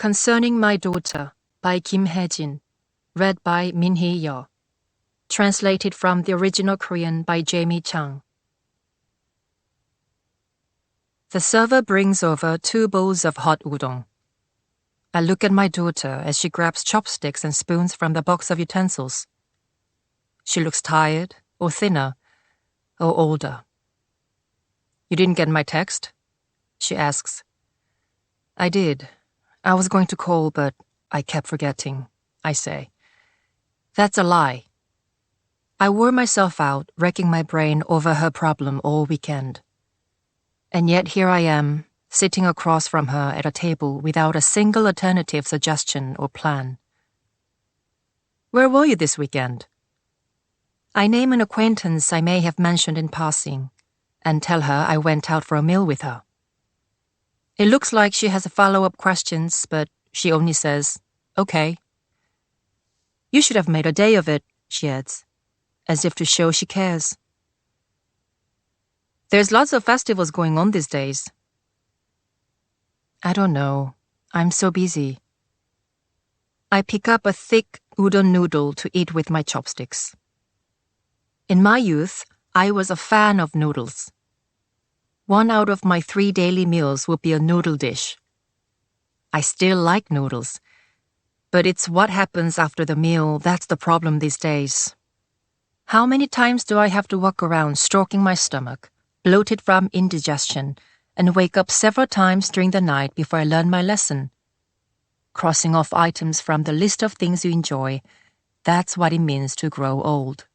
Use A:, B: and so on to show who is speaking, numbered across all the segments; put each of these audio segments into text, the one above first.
A: Concerning My Daughter by Kim Hae-jin, read by Min-hee Yeo. Translated from the original Korean by Jamie Chung. The server brings over 2 bowls of hot udon. I look at my daughter as she grabs chopsticks and spoons from the box of utensils. She looks tired, or thinner, or older. "You didn't get my text?" she asks. "I did. I was going to call, but I kept forgetting," I say. That's a lie. I wore myself out, wrecking my brain over her problem all weekend. And yet here I am, sitting across from her at a table without a single alternative suggestion or plan. "Where were you this weekend?" I name an acquaintance I may have mentioned in passing, and tell her I went out for a meal with her. It looks like she has follow-up questions, but she only says, "Okay." "You should have made a day of it," she adds, as if to show she cares. "There's lots of festivals going on these days." I don't know. I'm so busy. I pick up a thick udon noodle to eat with my chopsticks. In my youth, I was a fan of noodles. 1 out of my 3 daily meals would be a noodle dish. I still like noodles, but it's what happens after the meal that's the problem these days. How many times do I have to walk around stroking my stomach, bloated from indigestion, and wake up several times during the night before I learn my lesson? Crossing off items from the list of things you enjoy, that's what it means to grow old.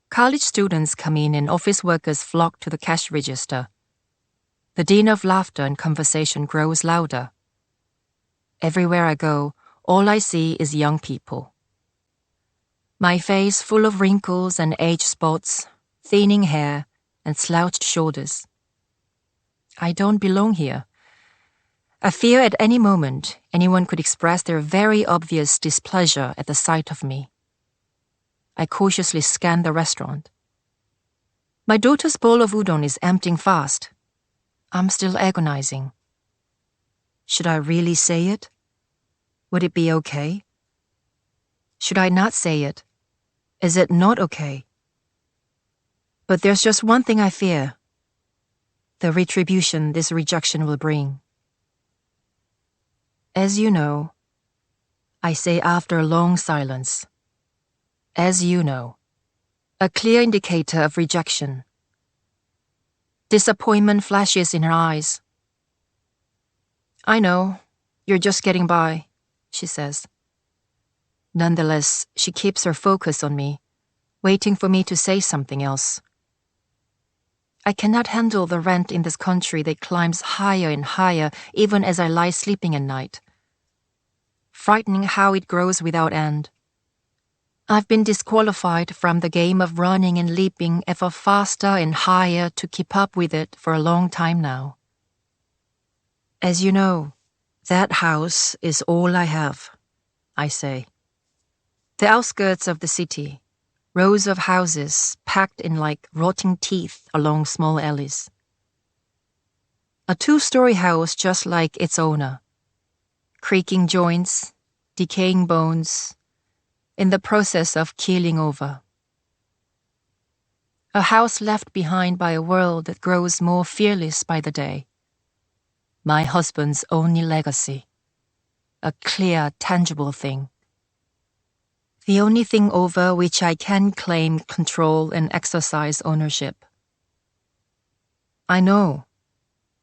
A: College students come in and office workers flock to the cash register. The din of laughter and conversation grows louder. Everywhere I go, all I see is young people. My face full of wrinkles and age spots, thinning hair, and slouched shoulders. I don't belong here. I fear at any moment anyone could express their very obvious displeasure at the sight of me. I cautiously scan the restaurant. My daughter's bowl of udon is emptying fast. I'm still agonizing. Should I really say it? Would it be okay? Should I not say it? Is it not okay? But there's just one thing I fear: the retribution this rejection will bring. "As you know," I say after a long silence. "As you know," a clear indicator of rejection. Disappointment flashes in her eyes. "I know, you're just getting by," she says. Nonetheless, she keeps her focus on me, waiting for me to say something else. I cannot handle the rent in this country that climbs higher and higher even as I lie sleeping at night. Frightening how it grows without end. I've been disqualified from the game of running and leaping ever faster and higher to keep up with it for a long time now. "As you know, that house is all I have," I say. The outskirts of the city, rows of houses packed in like rotting teeth along small alleys. A 2-story house just like its owner. Creaking joints, decaying bones, in the process of keeling over. A house left behind by a world that grows more fearless by the day. My husband's only legacy. A clear, tangible thing. The only thing over which I can claim control and exercise ownership. I know,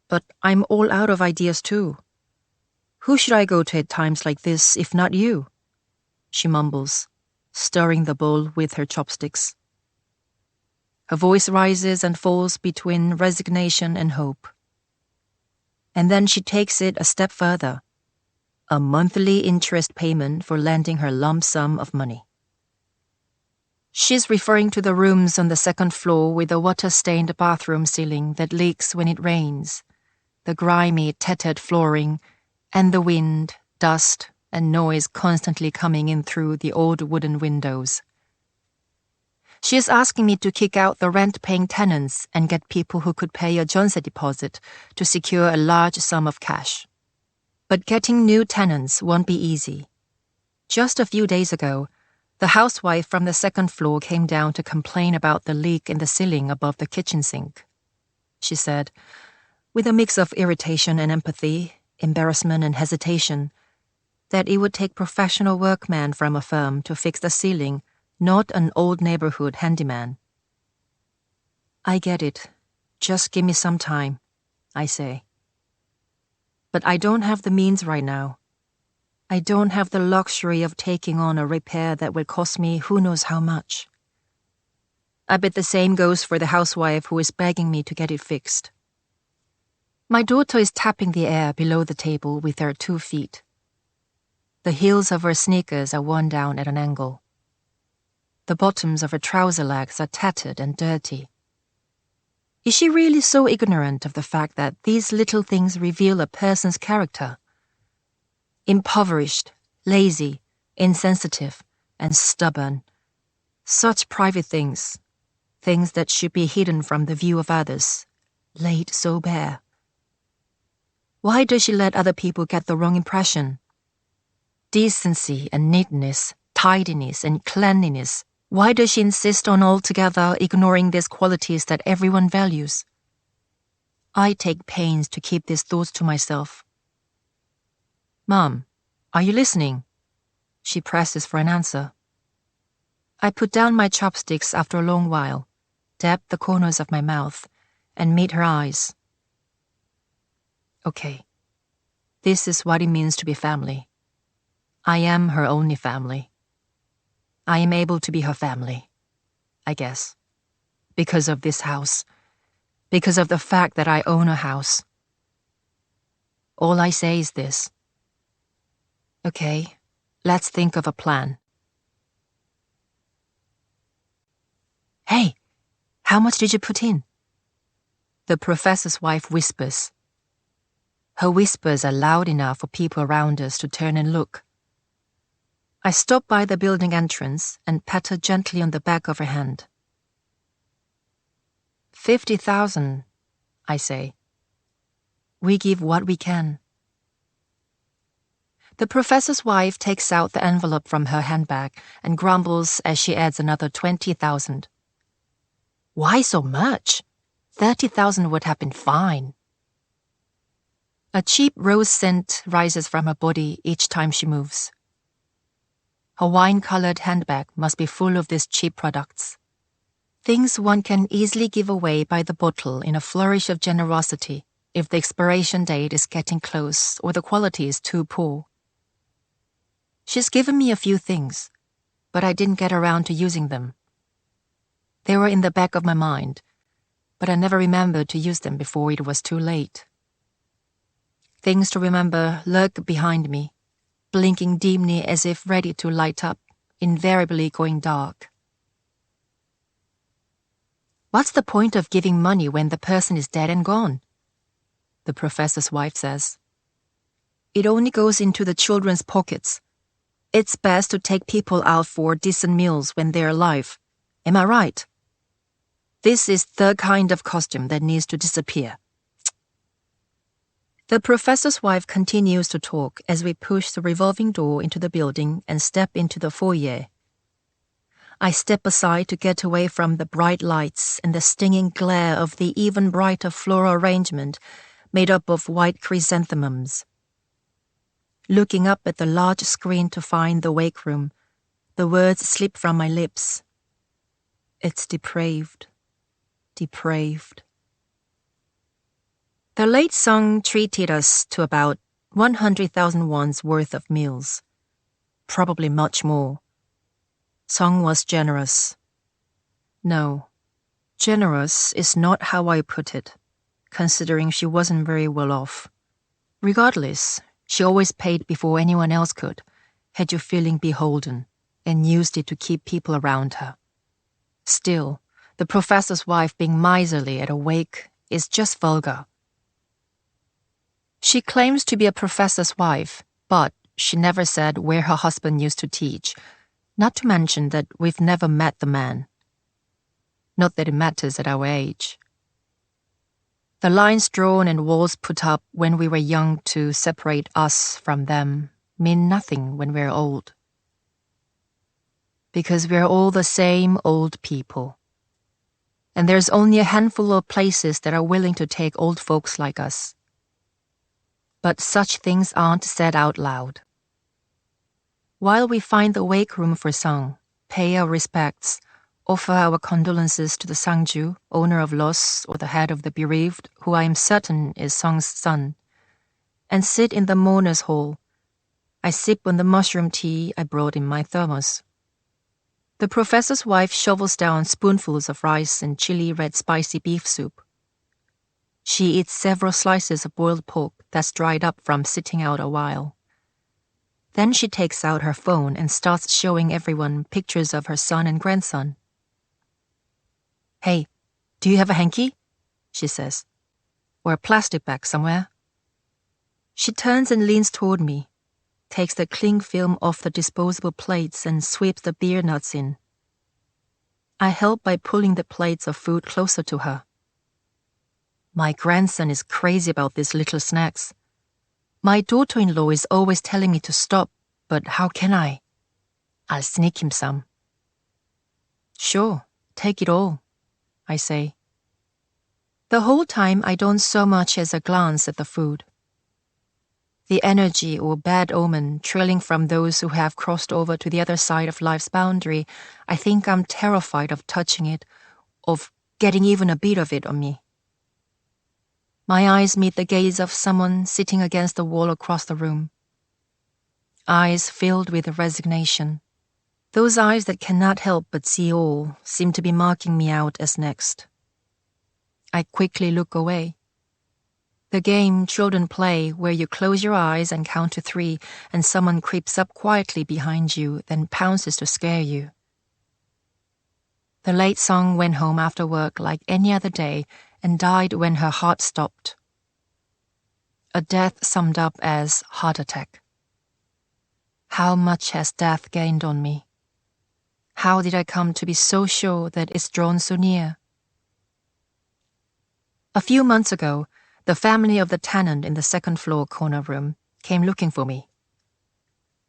A: but I'm all out of ideas too. Who should I go to at times like this if not you? She mumbles, stirring the bowl with her chopsticks. Her voice rises and falls between resignation and hope. And then she takes it a step further. A monthly interest payment for lending her lump sum of money. She's referring to the rooms on the 2nd floor with the water-stained bathroom ceiling that leaks when it rains, the grimy, tattered flooring, and the wind, dust, and noise constantly coming in through the old wooden windows. She is asking me to kick out the rent-paying tenants and get people who could pay a Johnson deposit to secure a large sum of cash. But getting new tenants won't be easy. Just a few days ago, the housewife from the second floor came down to complain about the leak in the ceiling above the kitchen sink. She said, with a mix of irritation and empathy, embarrassment and hesitation, that it would take professional workmen from a firm to fix the ceiling, not an old neighborhood handyman. I get it. Just give me some time, I say. But I don't have the means right now. I don't have the luxury of taking on a repair that will cost me who knows how much. I bet the same goes for the housewife who is begging me to get it fixed. My daughter is tapping the air below the table with her 2 feet. The heels of her sneakers are worn down at an angle. The bottoms of her trouser legs are tattered and dirty. Is she really so ignorant of the fact that these little things reveal a person's character? Impoverished, lazy, insensitive, and stubborn. Such private things, things that should be hidden from the view of others, laid so bare. Why does she let other people get the wrong impression? Decency and neatness, tidiness and cleanliness. Why does she insist on altogether ignoring these qualities that everyone values? I take pains to keep these thoughts to myself. Mom, are you listening? She presses for an answer. I put down my chopsticks after a long while, dab the corners of my mouth, and meet her eyes. Okay, this is what it means to be family. I am her only family. I am able to be her family, I guess, because of this house, because of the fact that I own a house. All I say is this. Okay, let's think of a plan. Hey, how much did you put in? The professor's wife whispers. Her whispers are loud enough for people around us to turn and look. I stop by the building entrance and pat her gently on the back of her hand. 50,000, I say. We give what we can. The professor's wife takes out the envelope from her handbag and grumbles as she adds another 20,000. Why so much? 30,000 would have been fine. A cheap rose scent rises from her body each time she moves. Her wine-colored handbag must be full of these cheap products. Things one can easily give away by the bottle in a flourish of generosity if the expiration date is getting close or the quality is too poor. She's given me a few things, but I didn't get around to using them. They were in the back of my mind, but I never remembered to use them before it was too late. Things to remember lurk behind me, blinking dimly as if ready to light up, invariably going dark. What's the point of giving money when the person is dead and gone? The professor's wife says. It only goes into the children's pockets. It's best to take people out for decent meals when they're alive. Am I right? This is the kind of costume that needs to disappear. The professor's wife continues to talk as we push the revolving door into the building and step into the foyer. I step aside to get away from the bright lights and the stinging glare of the even brighter floral arrangement made up of white chrysanthemums. Looking up at the large screen to find the wake room, the words slip from my lips. It's depraved. Depraved. The late Sung treated us to about 100,000 won's worth of meals. Probably much more. Sung was generous. No, generous is not how I put it, considering she wasn't very well off. Regardless, she always paid before anyone else could, had you feeling beholden, and used it to keep people around her. Still, the professor's wife being miserly at a wake is just vulgar. She claims to be a professor's wife, but she never said where her husband used to teach, not to mention that we've never met the man. Not that it matters at our age. The lines drawn and walls put up when we were young to separate us from them mean nothing when we're old. Because we're all the same old people. And there's only a handful of places that are willing to take old folks like us. But such things aren't said out loud. While we find the wake room for Sang, pay our respects, offer our condolences to the Sangju, owner of loss or the head of the bereaved, who I am certain is Sang's son, and sit in the mourner's hall, I sip on the mushroom tea I brought in my thermos. The professor's wife shovels down spoonfuls of rice and chili red spicy beef soup. She eats several slices of boiled pork that's dried up from sitting out a while. Then she takes out her phone and starts showing everyone pictures of her son and grandson. "Hey, do you have a hanky?" she says. "Or a plastic bag somewhere?" She turns and leans toward me, takes the cling film off the disposable plates and sweeps the beer nuts in. I help by pulling the plates of food closer to her. My grandson is crazy about these little snacks. My daughter-in-law is always telling me to stop, but how can I? I'll sneak him some. "Sure, take it all," I say. The whole time I don't so much as a glance at the food. The energy or bad omen trailing from those who have crossed over to the other side of life's boundary, I think I'm terrified of touching it, of getting even a bit of it on me. My eyes meet the gaze of someone sitting against the wall across the room. Eyes filled with resignation. Those eyes that cannot help but see all seem to be marking me out as next. I quickly look away. The game children play where you close your eyes and count to 3 and someone creeps up quietly behind you, then pounces to scare you. The late Song went home after work like any other day and died when her heart stopped. A death summed up as heart attack. How much has death gained on me? How did I come to be so sure that it's drawn so near? A few months ago, the family of the tenant in the second-floor corner room came looking for me.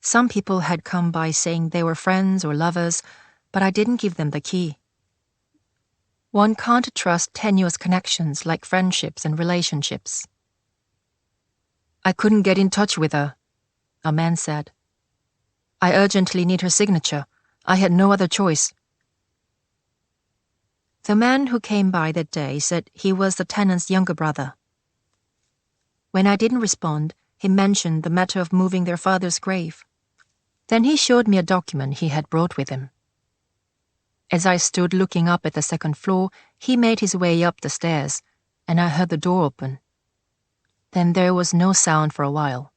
A: Some people had come by saying they were friends or lovers, but I didn't give them the key. One can't trust tenuous connections like friendships and relationships. "I couldn't get in touch with her," a man said. "I urgently need her signature. I had no other choice." The man who came by that day said he was the tenant's younger brother. When I didn't respond, he mentioned the matter of moving their father's grave. Then he showed me a document he had brought with him. As I stood looking up at the second floor, he made his way up the stairs, and I heard the door open. Then there was no sound for a while.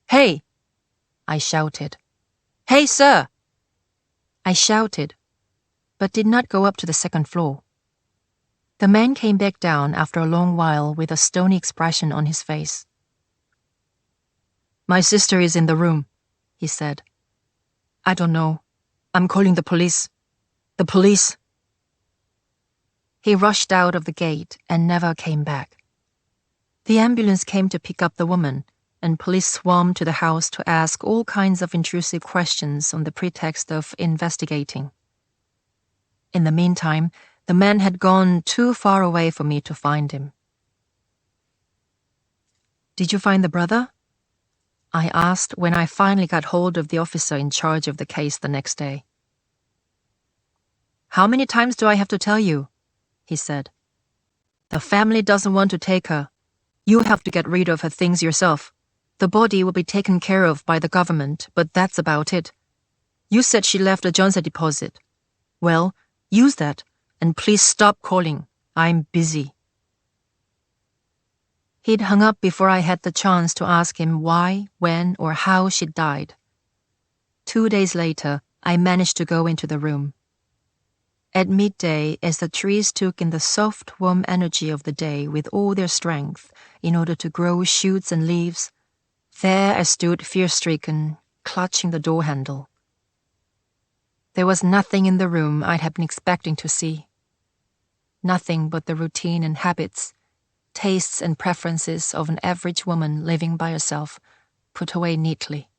A: "Hey!" I shouted. "Hey, sir!" I shouted, but did not go up to the second floor. The man came back down after a long while with a stony expression on his face. "My sister is in the room," he said. "I don't know. I'm calling the police. The police." He rushed out of the gate and never came back. The ambulance came to pick up the woman, and police swarmed to the house to ask all kinds of intrusive questions on the pretext of investigating. In the meantime, the man had gone too far away for me to find him. "Did you find the brother?" I asked when I finally got hold of the officer in charge of the case the next day. "How many times do I have to tell you?" he said. "The family doesn't want to take her. You have to get rid of her things yourself. The body will be taken care of by the government, but that's about it. You said she left a Johnson deposit. Well, use that, and please stop calling. I'm busy." He'd hung up before I had the chance to ask him why, when, or how she'd died. 2 days later, I managed to go into the room. At midday, as the trees took in the soft, warm energy of the day with all their strength in order to grow shoots and leaves, there I stood fear-stricken, clutching the door handle. There was nothing in the room I'd have been expecting to see. nothing but the routine and habits, tastes and preferences of an average woman living by herself, put away neatly.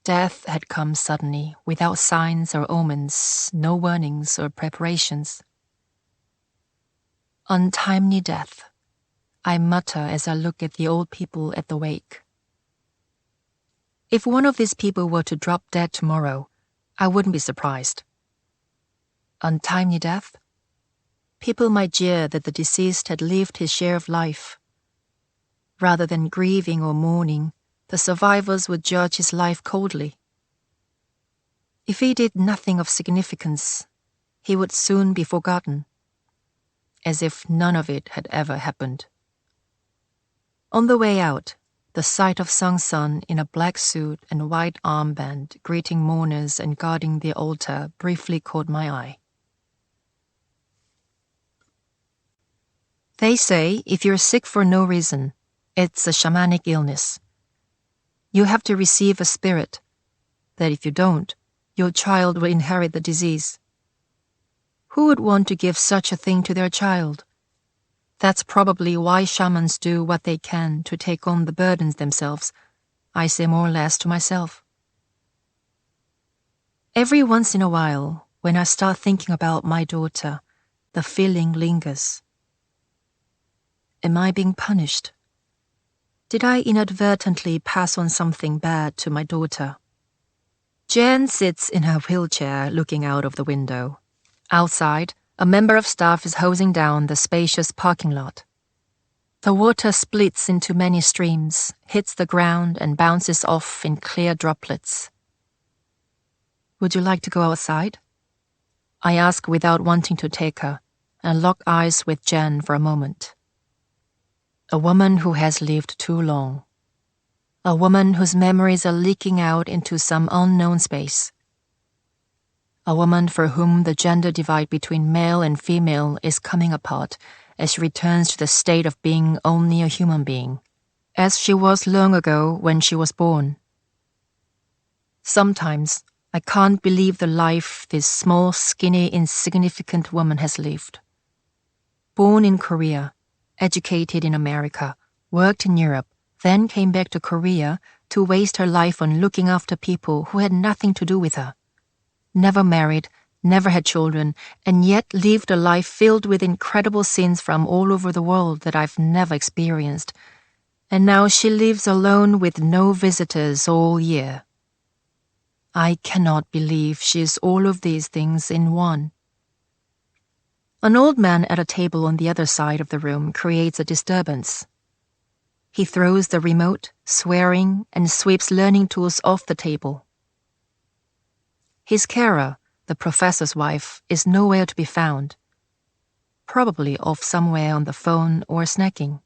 A: Death had come suddenly, without signs or omens, no warnings or preparations. Untimely death, I mutter as I look at the old people at the wake. If one of these people were to drop dead tomorrow, I wouldn't be surprised. Untimely death? People might jeer that the deceased had lived his share of life. Rather than grieving or mourning, the survivors would judge his life coldly. If he did nothing of significance, he would soon be forgotten, as if none of it had ever happened. On the way out, the sight of Sang Sun in a black suit and white armband greeting mourners and guarding the altar briefly caught my eye. They say if you're sick for no reason, it's a shamanic illness. You have to receive a spirit, that if you don't, your child will inherit the disease. Who would want to give such a thing to their child? That's probably why shamans do what they can to take on the burdens themselves, I say more or less to myself. Every once in a while, when I start thinking about my daughter, the feeling lingers. Am I being punished? Did I inadvertently pass on something bad to my daughter? Jen sits in her wheelchair looking out of the window. Outside, a member of staff is hosing down the spacious parking lot. The water splits into many streams, hits the ground and bounces off in clear droplets. Would you like to go outside? I ask without wanting to take her, and lock eyes with Jen for a moment. A woman who has lived too long. A woman whose memories are leaking out into some unknown space. A woman for whom the gender divide between male and female is coming apart as she returns to the state of being only a human being, as she was long ago when she was born. Sometimes I can't believe the life this small, skinny, insignificant woman has lived. Born in Korea, educated in America, worked in Europe, then came back to Korea to waste her life on looking after people who had nothing to do with her. Never married, never had children, and yet lived a life filled with incredible scenes from all over the world that I've never experienced. And now she lives alone with no visitors all year. I cannot believe she is all of these things in one. An old man at a table on the other side of the room creates a disturbance. He throws the remote, swearing, and sweeps learning tools off the table. His carer, the professor's wife, is nowhere to be found. Probably off somewhere on the phone or snacking.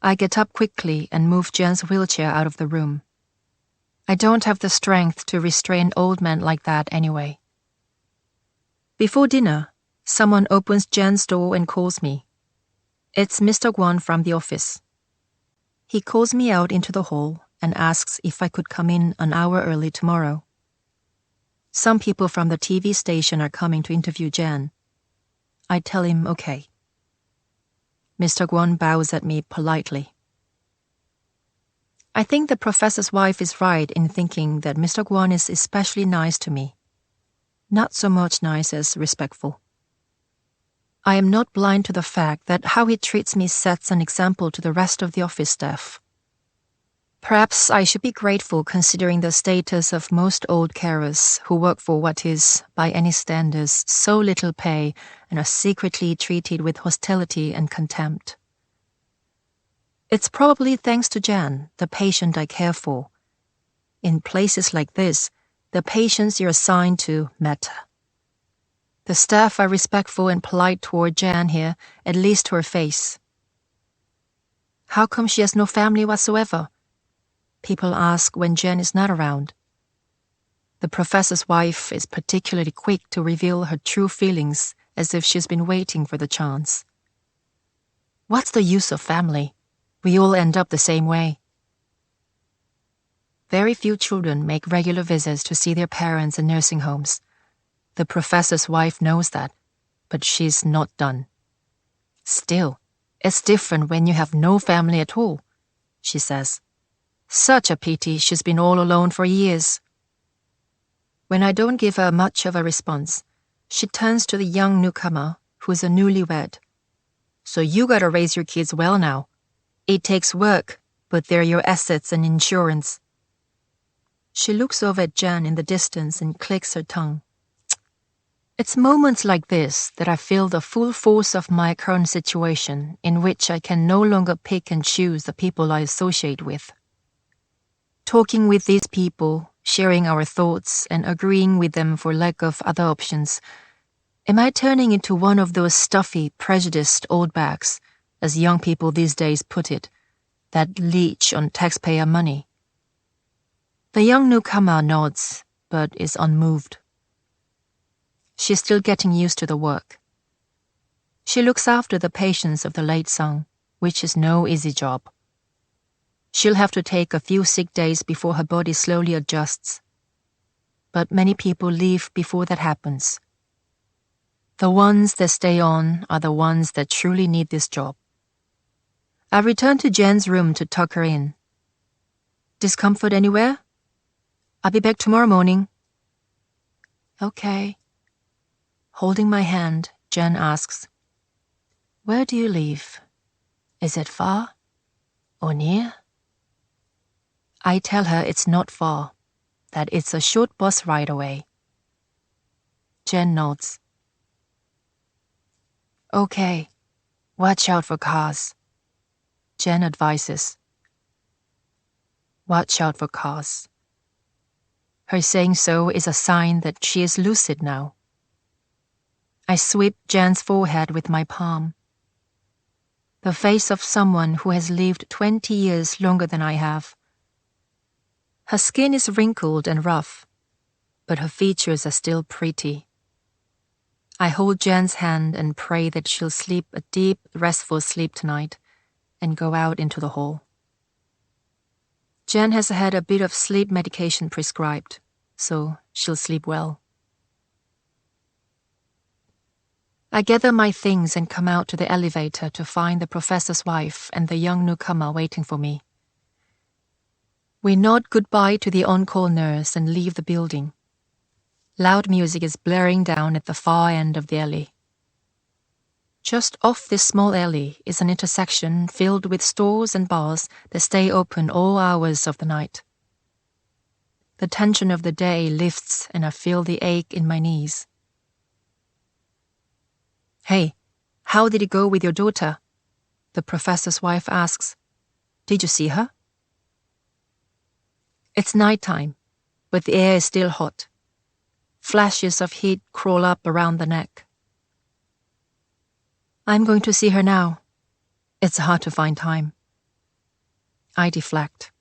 A: I get up quickly and move Jen's wheelchair out of the room. I don't have the strength to restrain old men like that anyway. Before dinner, someone opens Jen's door and calls me. It's Mr. Guan from the office. He calls me out into the hall and asks if I could come in an hour early tomorrow. Some people from the TV station are coming to interview Jen. I tell him okay. Mr. Guan bows at me politely. I think the professor's wife is right in thinking that Mr. Guan is especially nice to me. Not so much nice as respectful. I am not blind to the fact that how he treats me sets an example to the rest of the office staff. Perhaps I should be grateful considering the status of most old carers who work for what is, by any standards, so little pay and are secretly treated with hostility and contempt. It's probably thanks to Jan, the patient I care for. In places like this, the patients you're assigned to matter. The staff are respectful and polite toward Jan here, at least to her face. How come she has no family whatsoever? People ask when Jen is not around. The professor's wife is particularly quick to reveal her true feelings as if she's been waiting for the chance. What's the use of family? We all end up the same way. Very few children make regular visits to see their parents in nursing homes. The professor's wife knows that. but she's not done. Still, it's different when you have no family at all, she says. Such a pity she's been all alone for years. When I don't give her much of a response, she turns to the young newcomer, who's a newlywed. So you gotta raise your kids well now. It takes work, but they're your assets and insurance. She looks over at Jen in the distance and clicks her tongue. It's moments like this that I feel the full force of my current situation, in which I can no longer pick and choose the people I associate with. Talking with these people, sharing our thoughts, and agreeing with them for lack of other options, am I turning into one of those stuffy, prejudiced old bags, as young people these days put it, that leech on taxpayer money? The young newcomer nods, but is unmoved. She's still getting used to the work. She looks after the patients of the late son, which is no easy job. She'll have to take a few sick days before her body slowly adjusts. But many people leave before that happens. The ones that stay on are the ones that truly need this job. I return to Jen's room to tuck her in. Discomfort anywhere? I'll be back tomorrow morning. Okay. Holding my hand, Jen asks, "Where do you live? Is it far or near?" I tell her it's not far, that it's a short bus ride away. Jen nods. Okay, watch out for cars, Jen advises. Watch out for cars. Her saying so is a sign that she is lucid now. I sweep Jen's forehead with my palm. The face of someone who has lived 20 years longer than I have. Her skin is wrinkled and rough, but her features are still pretty. I hold Jen's hand and pray that she'll sleep a deep, restful sleep tonight and go out into the hall. Jen has had a bit of sleep medication prescribed, so she'll sleep well. I gather my things and come out to the elevator to find the professor's wife and the young newcomer waiting for me. We nod goodbye to the on-call nurse and leave the building. Loud music is blaring down at the far end of the alley. Just off this small alley is an intersection filled with stores and bars that stay open all hours of the night. The tension of the day lifts and I feel the ache in my knees. "Hey, how did it go with your daughter?" the professor's wife asks. "Did you see her?" It's nighttime, but the air is still hot. Flashes of heat crawl up around the neck. I'm going to see her now. It's hard to find time. I deflect.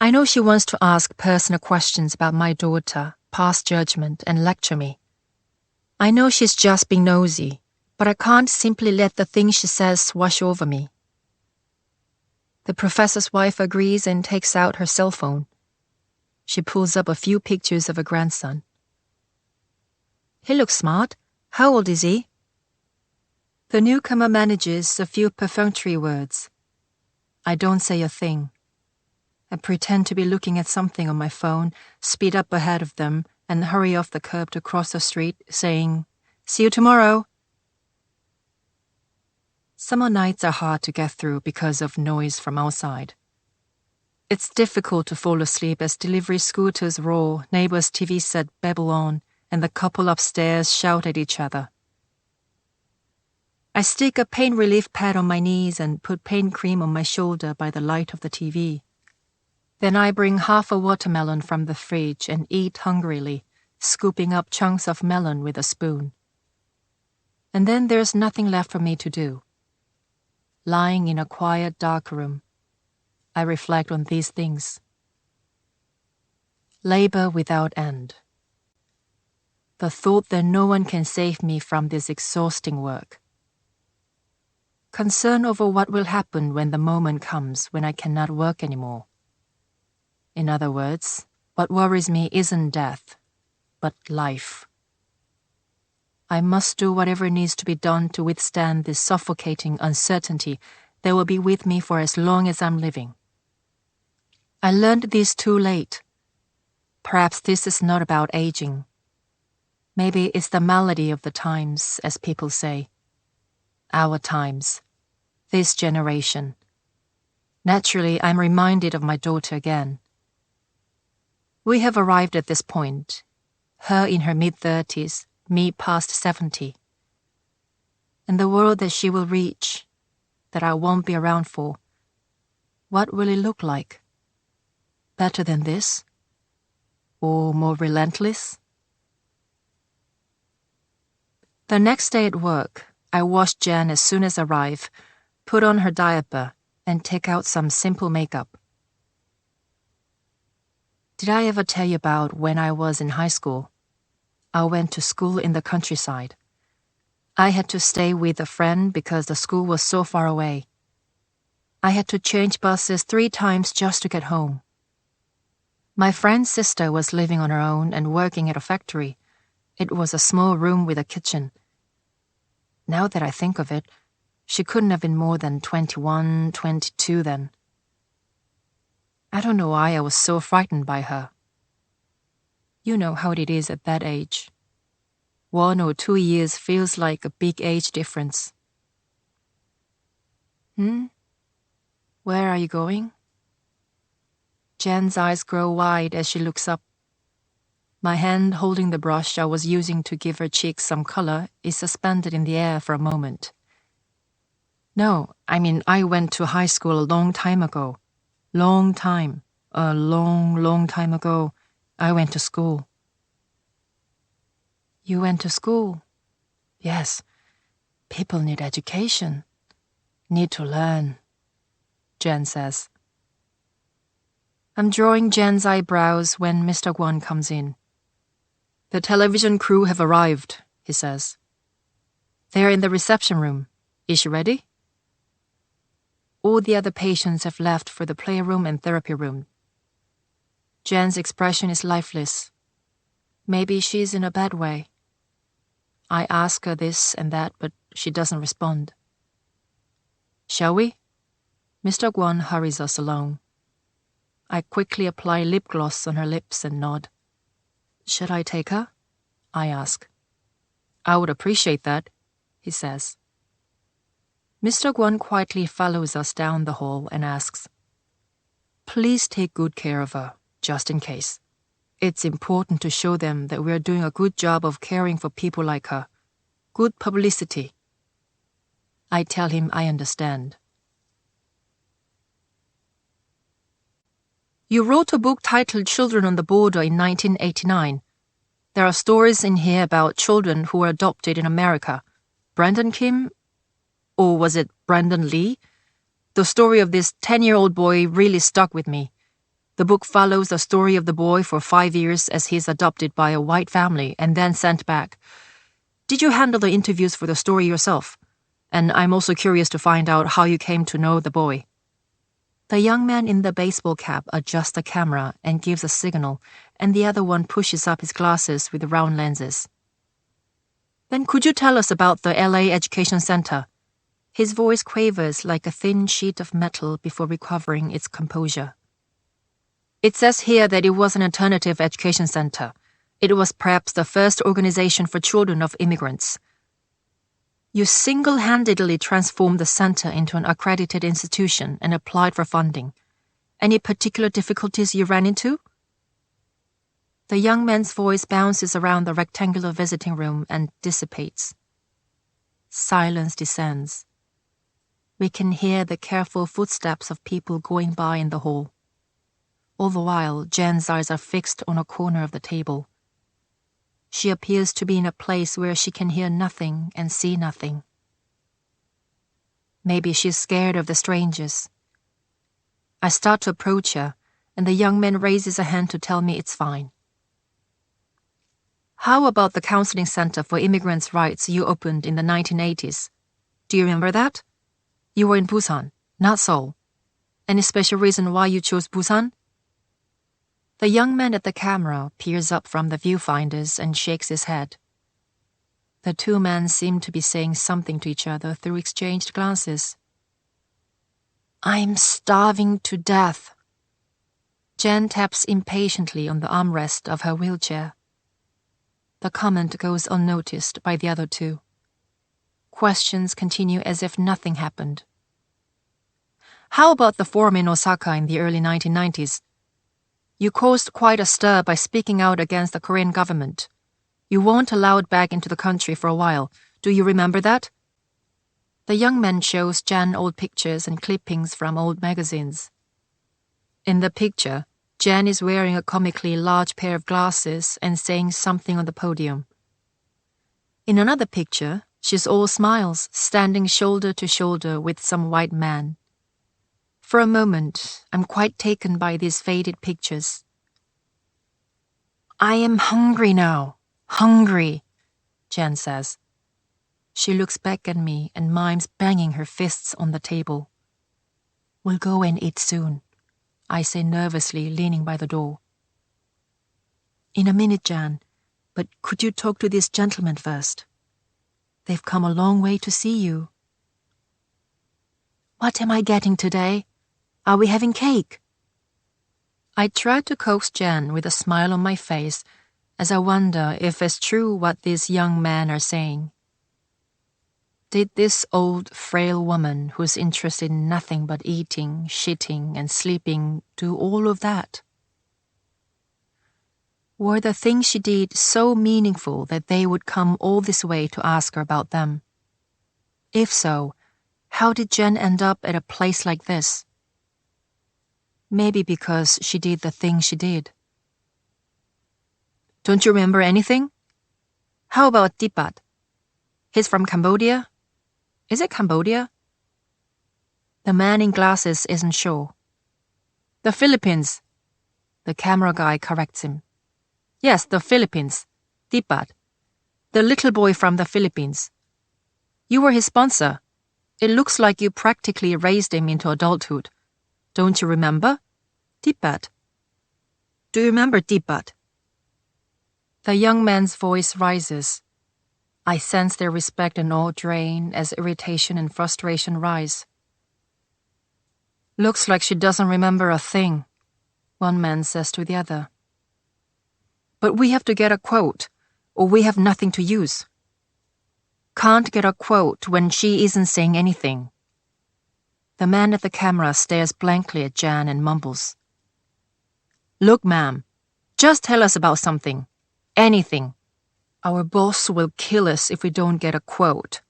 A: I know she wants to ask personal questions about my daughter, pass judgment, and lecture me. I know she's just being nosy, but I can't simply let the things she says wash over me. The professor's wife agrees and takes out her cell phone. She pulls up a few pictures of her grandson. He looks smart. How old is he? The newcomer manages a few perfunctory words. I don't say a thing. I pretend to be looking at something on my phone, speed up ahead of them, and hurry off the curb to cross the street, saying, "See you tomorrow." Summer nights are hard to get through because of noise from outside. It's difficult to fall asleep as delivery scooters roar, neighbors' TV set babble on, and the couple upstairs shout at each other. I stick a pain relief pad on my knees and put pain cream on my shoulder by the light of the TV. Then I bring half a watermelon from the fridge and eat hungrily, scooping up chunks of melon with a spoon. And then there's nothing left for me to do. Lying in a quiet, dark room, I reflect on these things. Labor without end. The thought that no one can save me from this exhausting work. Concern over what will happen when the moment comes when I cannot work anymore. In other words, what worries me isn't death, but life. I must do whatever needs to be done to withstand this suffocating uncertainty that will be with me for as long as I'm living. I learned this too late. Perhaps this is not about aging. Maybe it's the malady of the times, as people say. Our times. This generation. Naturally, I'm reminded of my daughter again. We have arrived at this point. Her in her mid-30s, me past 70. And the world that she will reach, that I won't be around for, what will it look like? Better than this? Or more relentless? The next day at work, I washed Jen as soon as I arrived, put on her diaper, and take out some simple makeup. Did I ever tell you about when I was in high school? I went to school in the countryside. I had to stay with a friend because the school was so far away. I had to change buses 3 times just to get home. My friend's sister was living on her own and working at a factory. It was a small room with a kitchen. Now that I think of it, she couldn't have been more than 21, 22 then. I don't know why I was so frightened by her. You know how it is at that age. 1 or 2 years feels like a big age difference. Where are you going? Jen's eyes grow wide as she looks up. My hand holding the brush I was using to give her cheeks some color is suspended in the air for a moment. No, I went to high school a long time ago. Long time. A long time ago, I went to school. You went to school? Yes. People need education. Need to learn, Jen says. I'm drawing Jen's eyebrows when Mr. Guan comes in. The television crew have arrived, he says. They're in the reception room. Is she ready? All the other patients have left for the playroom and therapy room. Jen's expression is lifeless. Maybe she's in a bad way. I ask her this and that, but she doesn't respond. Shall we? Mr. Guan hurries us along. I quickly apply lip gloss on her lips and nod. Should I take her? I ask. I would appreciate that, he says. Mr. Guan quietly follows us down the hall and asks, Please take good care of her, just in case. It's important to show them that we're doing a good job of caring for people like her. Good publicity. I tell him I understand. You wrote a book titled Children on the Border in 1989. There are stories in here about children who were adopted in America. Brandon Kim? Or was it Brandon Lee? The story of this 10-year-old boy really stuck with me. The book follows the story of the boy for 5 years as he's adopted by a white family and then sent back. Did you handle the interviews for the story yourself? And I'm also curious to find out how you came to know the boy. The young man in the baseball cap adjusts the camera and gives a signal, and the other one pushes up his glasses with round lenses. Then could you tell us about the LA Education Center? His voice quavers like a thin sheet of metal before recovering its composure. It says here that it was an alternative education center. It was perhaps the first organization for children of immigrants. You single-handedly transformed the center into an accredited institution and applied for funding. Any particular difficulties you ran into? The young man's voice bounces around the rectangular visiting room and dissipates. Silence descends. We can hear the careful footsteps of people going by in the hall. All the while, Jen's eyes are fixed on a corner of the table. She appears to be in a place where she can hear nothing and see nothing. Maybe she's scared of the strangers. I start to approach her, and the young man raises a hand to tell me it's fine. How about the counseling center for immigrants' rights you opened in the 1980s? Do you remember that? You were in Busan, not Seoul. Any special reason why you chose Busan? The young man at the camera peers up from the viewfinders and shakes his head. The two men seemed to be saying something to each other through exchanged glances. "I'm starving to death." Jen taps impatiently on the armrest of her wheelchair. The comment goes unnoticed by the other two. Questions continue as if nothing happened. "How about the forum in Osaka in the early 1990s? You caused quite a stir by speaking out against the Korean government. You weren't allowed back into the country for a while. Do you remember that?" The young man shows Jan old pictures and clippings from old magazines. In the picture, Jan is wearing a comically large pair of glasses and saying something on the podium. In another picture, she's all smiles, standing shoulder to shoulder with some white man. For a moment, I'm quite taken by these faded pictures. "I am hungry now. Hungry," Jan says. She looks back at me and mimes banging her fists on the table. "We'll go and eat soon," I say nervously, leaning by the door. "In a minute, Jan, but could you talk to these gentlemen first? They've come a long way to see you." "What am I getting today? Are we having cake?" I try to coax Jan with a smile on my face as I wonder if it's true what these young men are saying. Did this old, frail woman who's interested in nothing but eating, shitting, and sleeping do all of that? Were the things she did so meaningful that they would come all this way to ask her about them? If so, how did Jen end up at a place like this? Maybe because she did the thing she did. "Don't you remember anything? How about Dipat? He's from Cambodia? Is it Cambodia?" The man in glasses isn't sure. "The Philippines," the camera guy corrects him. "Yes, the Philippines. Dipat. The little boy from the Philippines. You were his sponsor. It looks like you practically raised him into adulthood. Don't you remember? Dipat. Do you remember Dipat?" The young man's voice rises. I sense their respect and awe drain as irritation and frustration rise. "Looks like she doesn't remember a thing," one man says to the other. "But we have to get a quote, or we have nothing to use." "Can't get a quote when she isn't saying anything." The man at the camera stares blankly at Jan and mumbles. "Look, ma'am, just tell us about something. Anything. Our boss will kill us if we don't get a quote."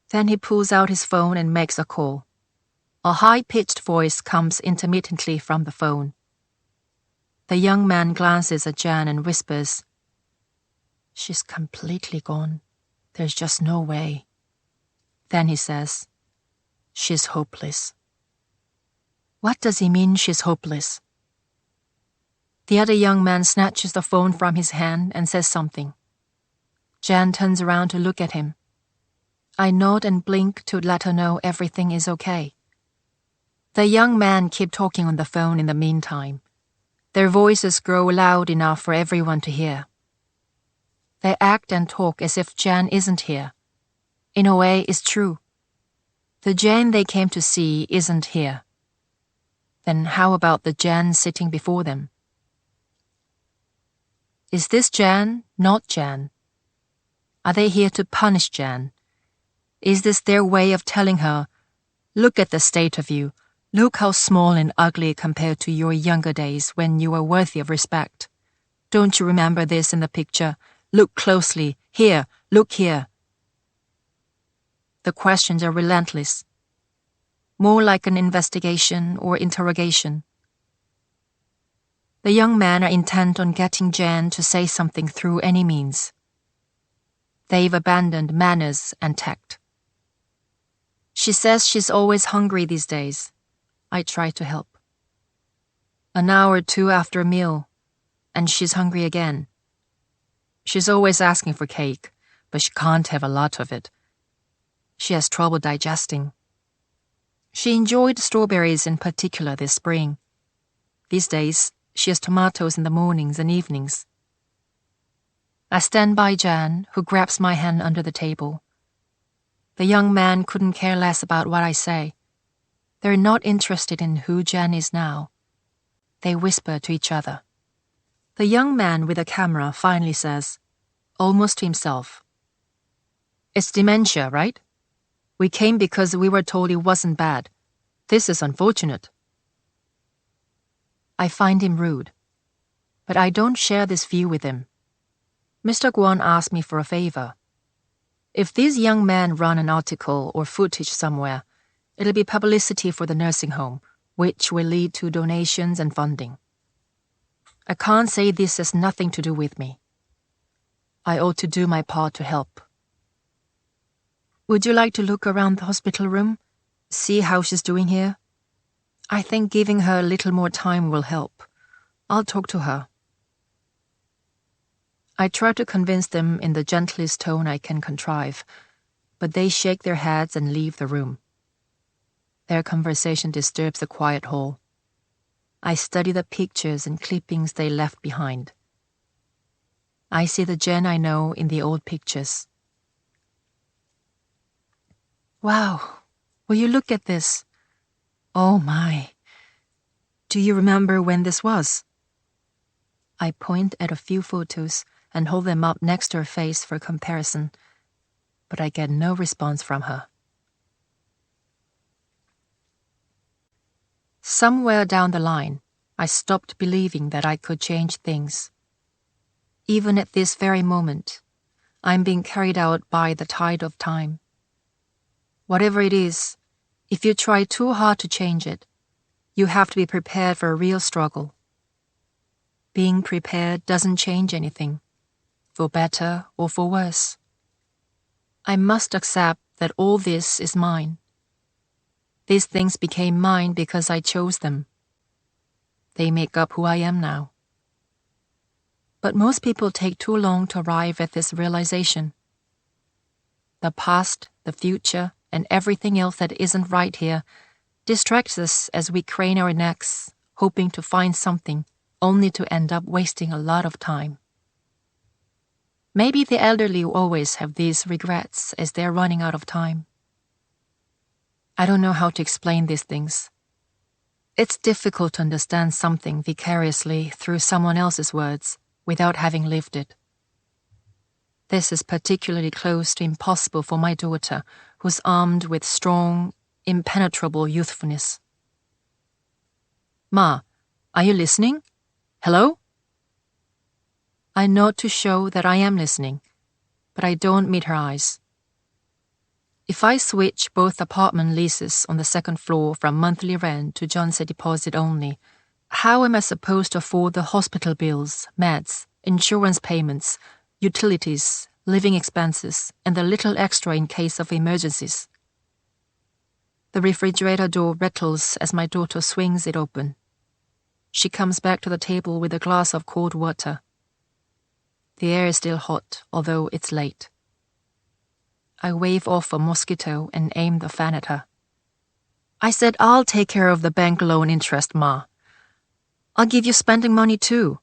A: Then he pulls out his phone and makes a call. A high-pitched voice comes intermittently from the phone. The young man glances at Jan and whispers, "She's completely gone. There's just no way." Then he says, "She's hopeless." What does he mean she's hopeless? The other young man snatches the phone from his hand and says something. Jan turns around to look at him. I nod and blink to let her know everything is okay. The young men keep talking on the phone in the meantime. Their voices grow loud enough for everyone to hear. They act and talk as if Jan isn't here. In a way, it's true. The Jan they came to see isn't here. Then how about the Jan sitting before them? Is this Jan, not Jan? Are they here to punish Jan? Is this their way of telling her, "Look at the state of you. Look how small and ugly compared to your younger days when you were worthy of respect. Don't you remember this in the picture? Look closely. Here, look here." The questions are relentless. More like an investigation or interrogation. The young men are intent on getting Jan to say something through any means. They've abandoned manners and tact. She says she's always hungry these days. I try to help. An hour or two after a meal, and she's hungry again. She's always asking for cake, but she can't have a lot of it. She has trouble digesting. She enjoyed strawberries in particular this spring. These days, she has tomatoes in the mornings and evenings. I stand by Jan, who grabs my hand under the table. The young man couldn't care less about what I say. They're not interested in who Jan is now. They whisper to each other. The young man with the camera finally says, almost to himself, "It's dementia, right? We came because we were told it wasn't bad. This is unfortunate." I find him rude, but I don't share this view with him. Mr. Guan asked me for a favor. If these young men run an article or footage somewhere, it'll be publicity for the nursing home, which will lead to donations and funding. I can't say this has nothing to do with me. I ought to do my part to help. Would you like to look around the hospital room? See how she's doing here? I think giving her a little more time will help. I'll talk to her. I try to convince them in the gentlest tone I can contrive, but they shake their heads and leave the room. Their conversation disturbs the quiet hall. I study the pictures and clippings they left behind. I see the Jen I know in the old pictures. Wow, will you look at this? Oh my. Do you remember when this was? I point at a few photos and hold them up next to her face for comparison, but I get no response from her. Somewhere down the line, I stopped believing that I could change things. Even at this very moment, I'm being carried out by the tide of time. Whatever it is, if you try too hard to change it, you have to be prepared for a real struggle. Being prepared doesn't change anything, for better or for worse. I must accept that all this is mine. These things became mine because I chose them. They make up who I am now. But most people take too long to arrive at this realization. The past, the future, and everything else that isn't right here distracts us as we crane our necks, hoping to find something, only to end up wasting a lot of time. Maybe the elderly always have these regrets as they're running out of time. I don't know how to explain these things. It's difficult to understand something vicariously through someone else's words without having lived it. This is particularly close to impossible for my daughter, who's armed with strong, impenetrable youthfulness. Ma, are you listening? Hello? I nod to show that I am listening, but I don't meet her eyes. If I switch both apartment leases on the second floor from monthly rent to Johnson deposit only, how am I supposed to afford the hospital bills, meds, insurance payments, utilities, living expenses, and the little extra in case of emergencies? The refrigerator door rattles as my daughter swings it open. She comes back to the table with a glass of cold water. The air is still hot, although it's late. I wave off a mosquito and aim the fan at her. I said I'll take care of the bank loan interest, Ma. I'll give you spending money too.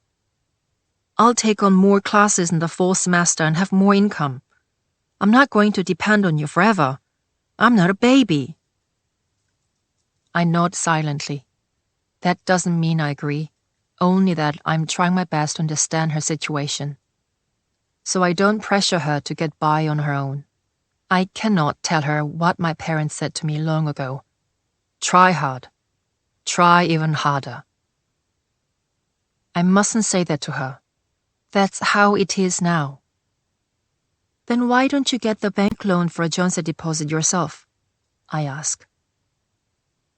A: I'll take on more classes in the fall semester and have more income. I'm not going to depend on you forever. I'm not a baby. I nod silently. That doesn't mean I agree, only that I'm trying my best to understand her situation. So I don't pressure her to get by on her own. I cannot tell her what my parents said to me long ago. Try hard. Try even harder. I mustn't say that to her. That's how it is now. Then why don't you get the bank loan for a Johnson deposit yourself? I ask.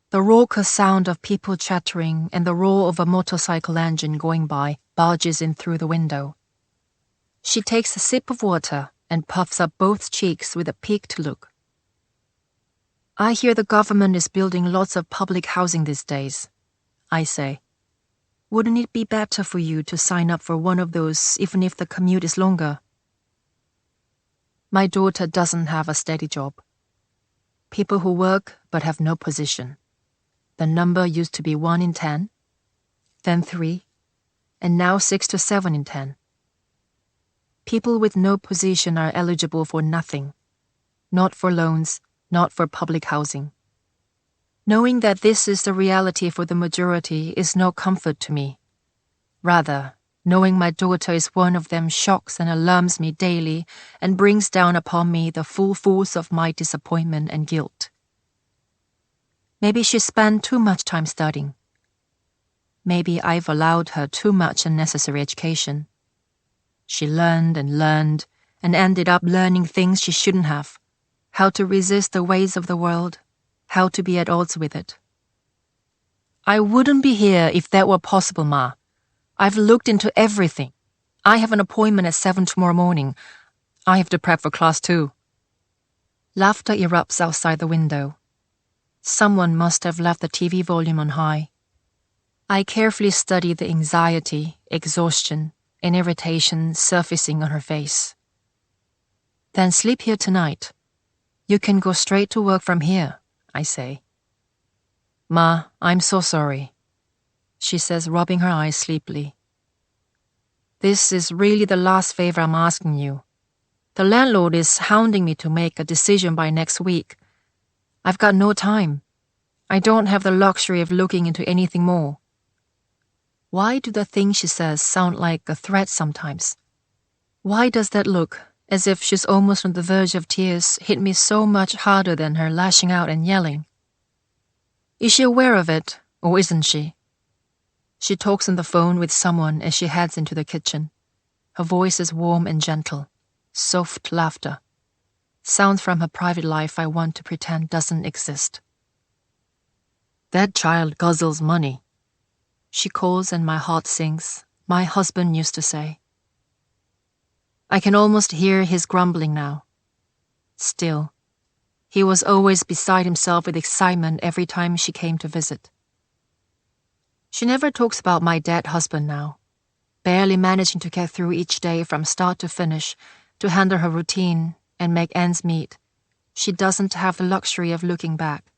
A: The raucous sound of people chattering and the roar of a motorcycle engine going by barges in through the window. She takes a sip of water and puffs up both cheeks with a peaked look. I hear the government is building lots of public housing these days, I say. Wouldn't it be better for you to sign up for one of those even if the commute is longer? My daughter doesn't have a steady job. People who work but have no position. The number used to be 1 in 10, then 3, and now 6 to 7 in 10. People with no position are eligible for nothing. Not for loans, not for public housing. Knowing that this is the reality for the majority is no comfort to me. Rather, knowing my daughter is one of them shocks and alarms me daily and brings down upon me the full force of my disappointment and guilt. Maybe she spent too much time studying. Maybe I've allowed her too much unnecessary education. She learned and ended up learning things she shouldn't have. How to resist the ways of the world, how to be at odds with it. I wouldn't be here if that were possible, Ma. I've looked into everything. I have an appointment at 7 tomorrow morning. I have to prep for class too. Laughter erupts outside the window. Someone must have left the TV volume on high. I carefully study the anxiety, exhaustion, and irritation surfacing on her face. Then sleep here tonight. You can go straight to work from here, I say. Ma, I'm so sorry, she says, rubbing her eyes sleepily. This is really the last favor I'm asking you. The landlord is hounding me to make a decision by next week. I've got no time. I don't have the luxury of looking into anything more. Why do the things she says sound like a threat sometimes? Why does that look as if she's almost on the verge of tears hit me so much harder than her lashing out and yelling? Is she aware of it, or isn't she? She talks on the phone with someone as she heads into the kitchen. Her voice is warm and gentle, soft laughter. Sounds from her private life I want to pretend doesn't exist. That child guzzles money, she calls and my heart sinks. My husband used to say. I can almost hear his grumbling now. Still, he was always beside himself with excitement every time she came to visit. She never talks about my dead husband now, barely managing to get through each day from start to finish, to handle her routine and make ends meet. She doesn't have the luxury of looking back.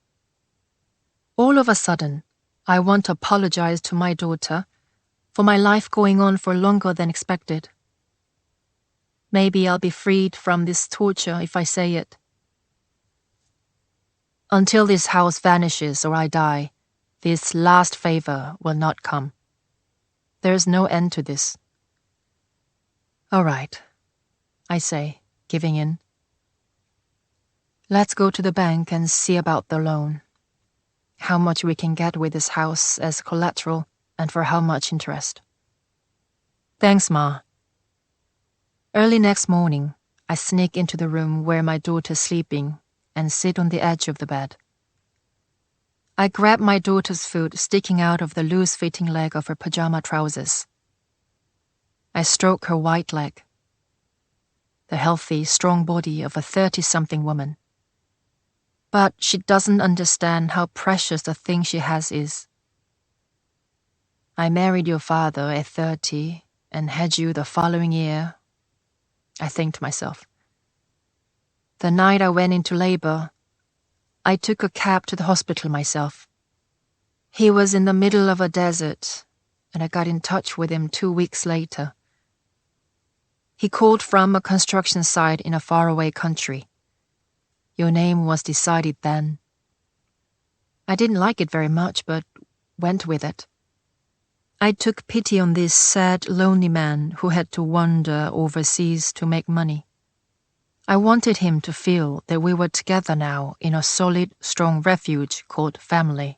A: All of a sudden, I want to apologize to my daughter for my life going on for longer than expected. Maybe I'll be freed from this torture if I say it. Until this house vanishes or I die, this last favor will not come. There is no end to this. All right, I say, giving in. Let's go to the bank and see about the loan. How much we can get with this house as collateral and for how much interest. Thanks, Ma. Early next morning, I sneak into the room where my daughter's sleeping and sit on the edge of the bed. I grab my daughter's foot sticking out of the loose-fitting leg of her pajama trousers. I stroke her white leg, the healthy, strong body of a 30-something woman. But she doesn't understand how precious the thing she has is. I married your father at 30 and had you the following year, I think to myself. The night I went into labor, I took a cab to the hospital myself. He was in the middle of a desert, and I got in touch with him 2 weeks later. He called from a construction site in a faraway country. Your name was decided then. I didn't like it very much, but went with it. I took pity on this sad, lonely man who had to wander overseas to make money. I wanted him to feel that we were together now in a solid, strong refuge called family.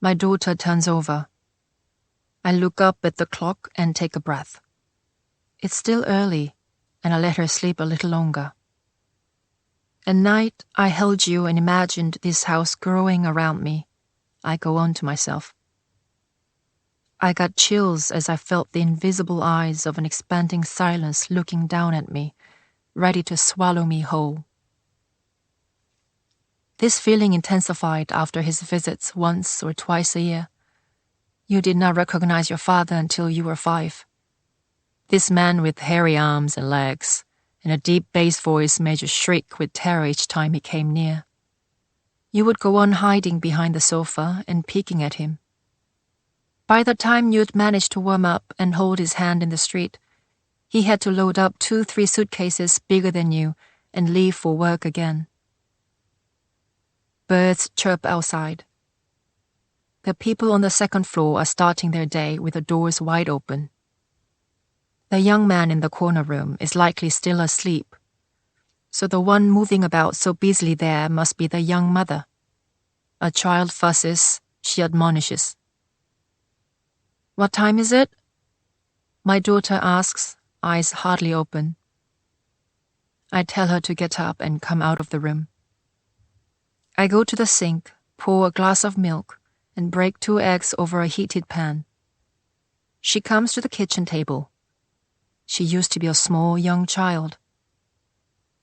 A: My daughter turns over. I look up at the clock and take a breath. It's still early, and I let her sleep a little longer. At night, I held you and imagined this house growing around me. I go on to myself. I got chills as I felt the invisible eyes of an expanding silence looking down at me, ready to swallow me whole. This feeling intensified after his visits once or twice a year. You did not recognize your father until you were 5. This man with hairy arms and legs, and a deep bass voice made you shriek with terror each time he came near. You would go on hiding behind the sofa and peeking at him. By the time you'd managed to warm up and hold his hand in the street, He had to load up 2-3 suitcases bigger than you and leave for work again. Birds chirp outside. The people on the second floor are starting their day with the doors wide open. The young man in the corner room is likely still asleep, so the one moving about so busily there must be the young mother. A child fusses, she admonishes. "What time is it?" My daughter asks, eyes hardly open. I tell her to get up and come out of the room. I go to the sink, pour a glass of milk, and break 2 eggs over a heated pan. She comes to the kitchen table. She used to be a small young child.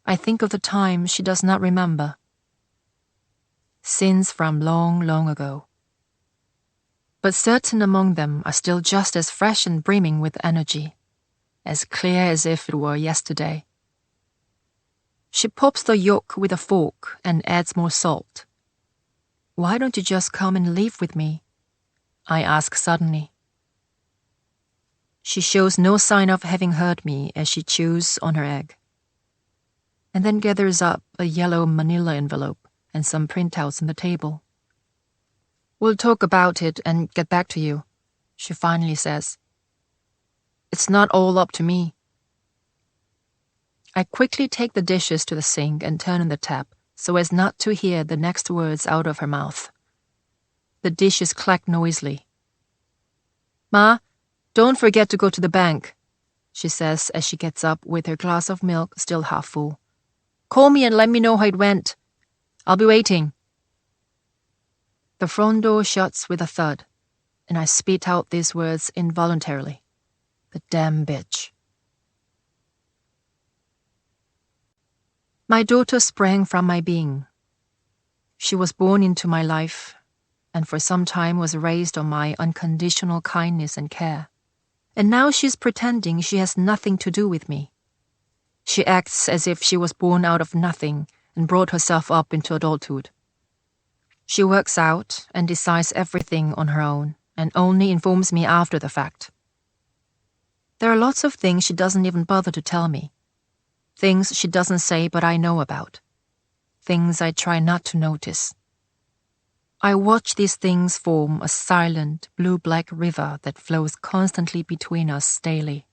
A: I think of the time she does not remember. Sins from long, long ago. But certain among them are still just as fresh and brimming with energy, as clear as if it were yesterday. She pops the yolk with a fork and adds more salt. "Why don't you just come and live with me?" I ask suddenly. She shows no sign of having heard me as she chews on her egg, and then gathers up a yellow manila envelope and some printouts on the table. "We'll talk about it and get back to you," she finally says. "It's not all up to me." I quickly take the dishes to the sink and turn on the tap so as not to hear the next words out of her mouth. The dishes clack noisily. "Ma, don't forget to go to the bank," she says as she gets up with her glass of milk still half full. "Call me and let me know how it went. I'll be waiting." The front door shuts with a thud, and I spit out these words involuntarily. The damn bitch. My daughter sprang from my being. She was born into my life, and for some time was raised on my unconditional kindness and care. And now she's pretending she has nothing to do with me. She acts as if she was born out of nothing and brought herself up into adulthood. She works out and decides everything on her own and only informs me after the fact. There are lots of things she doesn't even bother to tell me. Things she doesn't say but I know about. Things I try not to notice. I watch these things form a silent, blue-black river that flows constantly between us daily.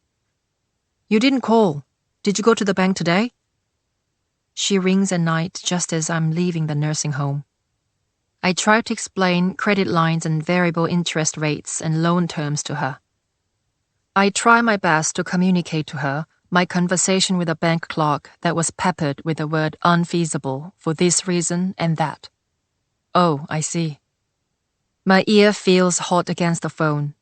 A: "You didn't call. Did you go to the bank today?" She rings at night just as I'm leaving the nursing home. I try to explain credit lines and variable interest rates and loan terms to her. I try my best to communicate to her my conversation with a bank clerk that was peppered with the word unfeasible for this reason and that. Oh, I see. My ear feels hot against the phone.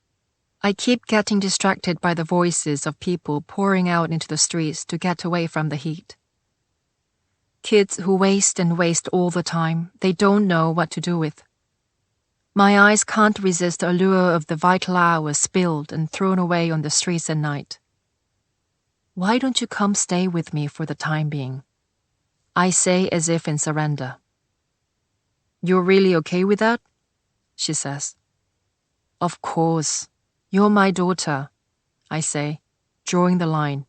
A: I keep getting distracted by the voices of people pouring out into the streets to get away from the heat. Kids who waste and waste all the time they don't know what to do with. My eyes can't resist the allure of the vital hours spilled and thrown away on the streets at night. "Why don't you come stay with me for the time being?" I say as if in surrender. "You're really okay with that?" she says. "Of course. You're my daughter," I say, drawing the line.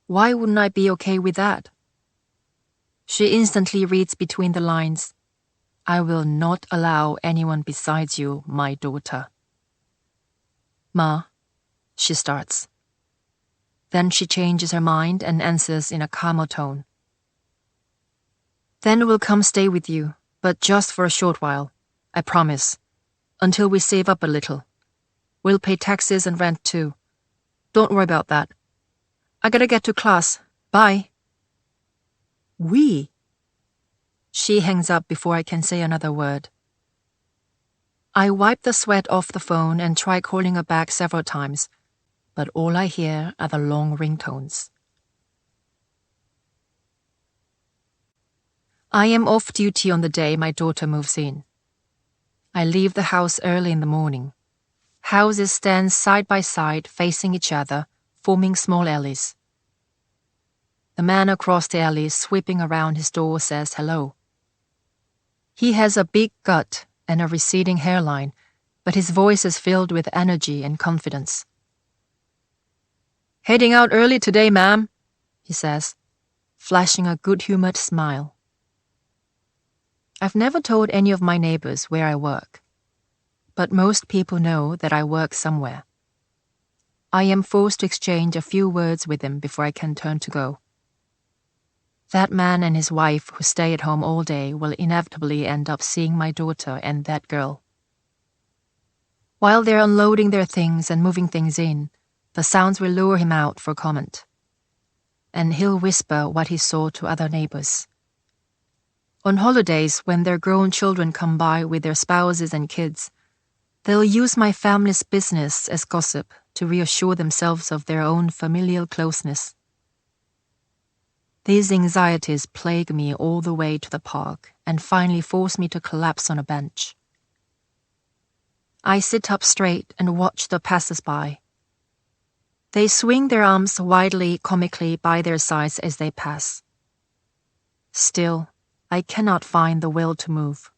A: "Why wouldn't I be okay with that?" She instantly reads between the lines. "I will not allow anyone besides you, my daughter." "Ma," she starts. Then she changes her mind and answers in a calmer tone. "Then we'll come stay with you, but just for a short while, I promise, until we save up a little. We'll pay taxes and rent too. Don't worry about that. I gotta get to class. Bye." "We?" She hangs up before I can say another word. I wipe the sweat off the phone and try calling her back several times, but all I hear are the long ringtones. I am off duty on the day my daughter moves in. I leave the house early in the morning. Houses stand side by side facing each other, forming small alleys. The man across the alley sweeping around his door says hello. He has a big gut and a receding hairline, but his voice is filled with energy and confidence. Heading out early today, ma'am, he says, flashing a good-humored smile. I've never told any of my neighbors where I work, but most people know that I work somewhere. I am forced to exchange a few words with him before I can turn to go. That man and his wife who stay at home all day will inevitably end up seeing my daughter and that girl. While they're unloading their things and moving things in, the sounds will lure him out for comment. And he'll whisper what he saw to other neighbors. On holidays, when their grown children come by with their spouses and kids, they'll use my family's business as gossip to reassure themselves of their own familial closeness. These anxieties plague me all the way to the park and finally force me to collapse on a bench. I sit up straight and watch the passers-by. They swing their arms widely, comically by their sides as they pass. Still, I cannot find the will to move.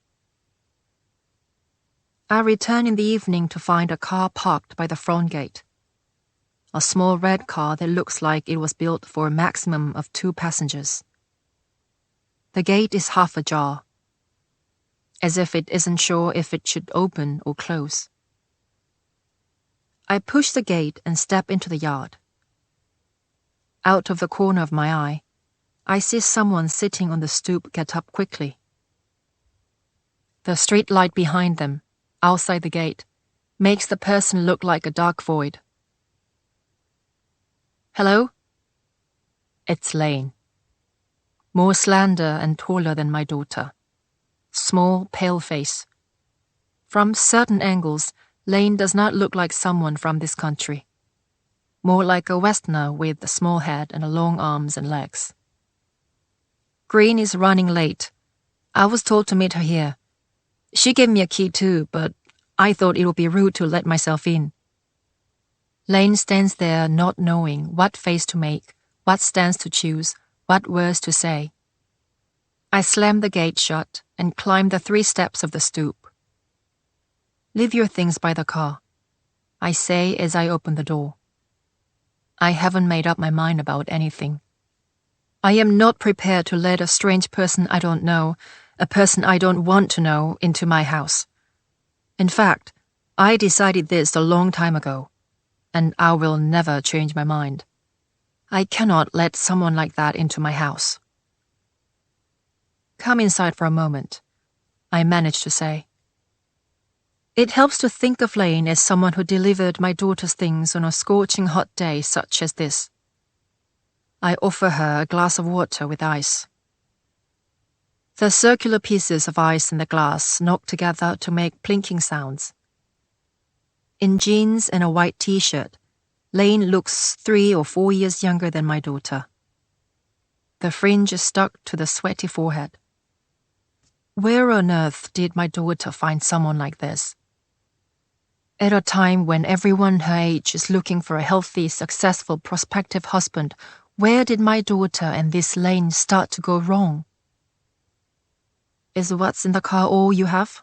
A: I return in the evening to find a car parked by the front gate. A small red car that looks like it was built for a maximum of 2 passengers. The gate is half ajar, as if it isn't sure if it should open or close. I push the gate and step into the yard. Out of the corner of my eye, I see someone sitting on the stoop get up quickly. The street light behind them, outside the gate, makes the person look like a dark void. Hello? It's Lane. More slender and taller than my daughter. Small, pale face. From certain angles, Lane does not look like someone from this country. More like a Westerner with a small head and long arms and legs. Green is running late. I was told to meet her here. She gave me a key too, but I thought it would be rude to let myself in. Lane stands there not knowing what face to make, what stance to choose, what words to say. I slam the gate shut and climb the 3 steps of the stoop. Leave your things by the car, I say as I open the door. I haven't made up my mind about anything. I am not prepared to let a strange person I don't know, a person I don't want to know, into my house. In fact, I decided this a long time ago, and I will never change my mind. I cannot let someone like that into my house. Come inside for a moment, I manage to say. It helps to think of Lane as someone who delivered my daughter's things on a scorching hot day such as this. I offer her a glass of water with ice. The circular pieces of ice in the glass knock together to make plinking sounds. In jeans and a white t-shirt, Lane looks 3 or 4 years younger than my daughter. The fringe is stuck to the sweaty forehead. Where on earth did my daughter find someone like this? At a time when everyone her age is looking for a healthy, successful, prospective husband, where did my daughter and this Lane start to go wrong? Is what's in the car all you have?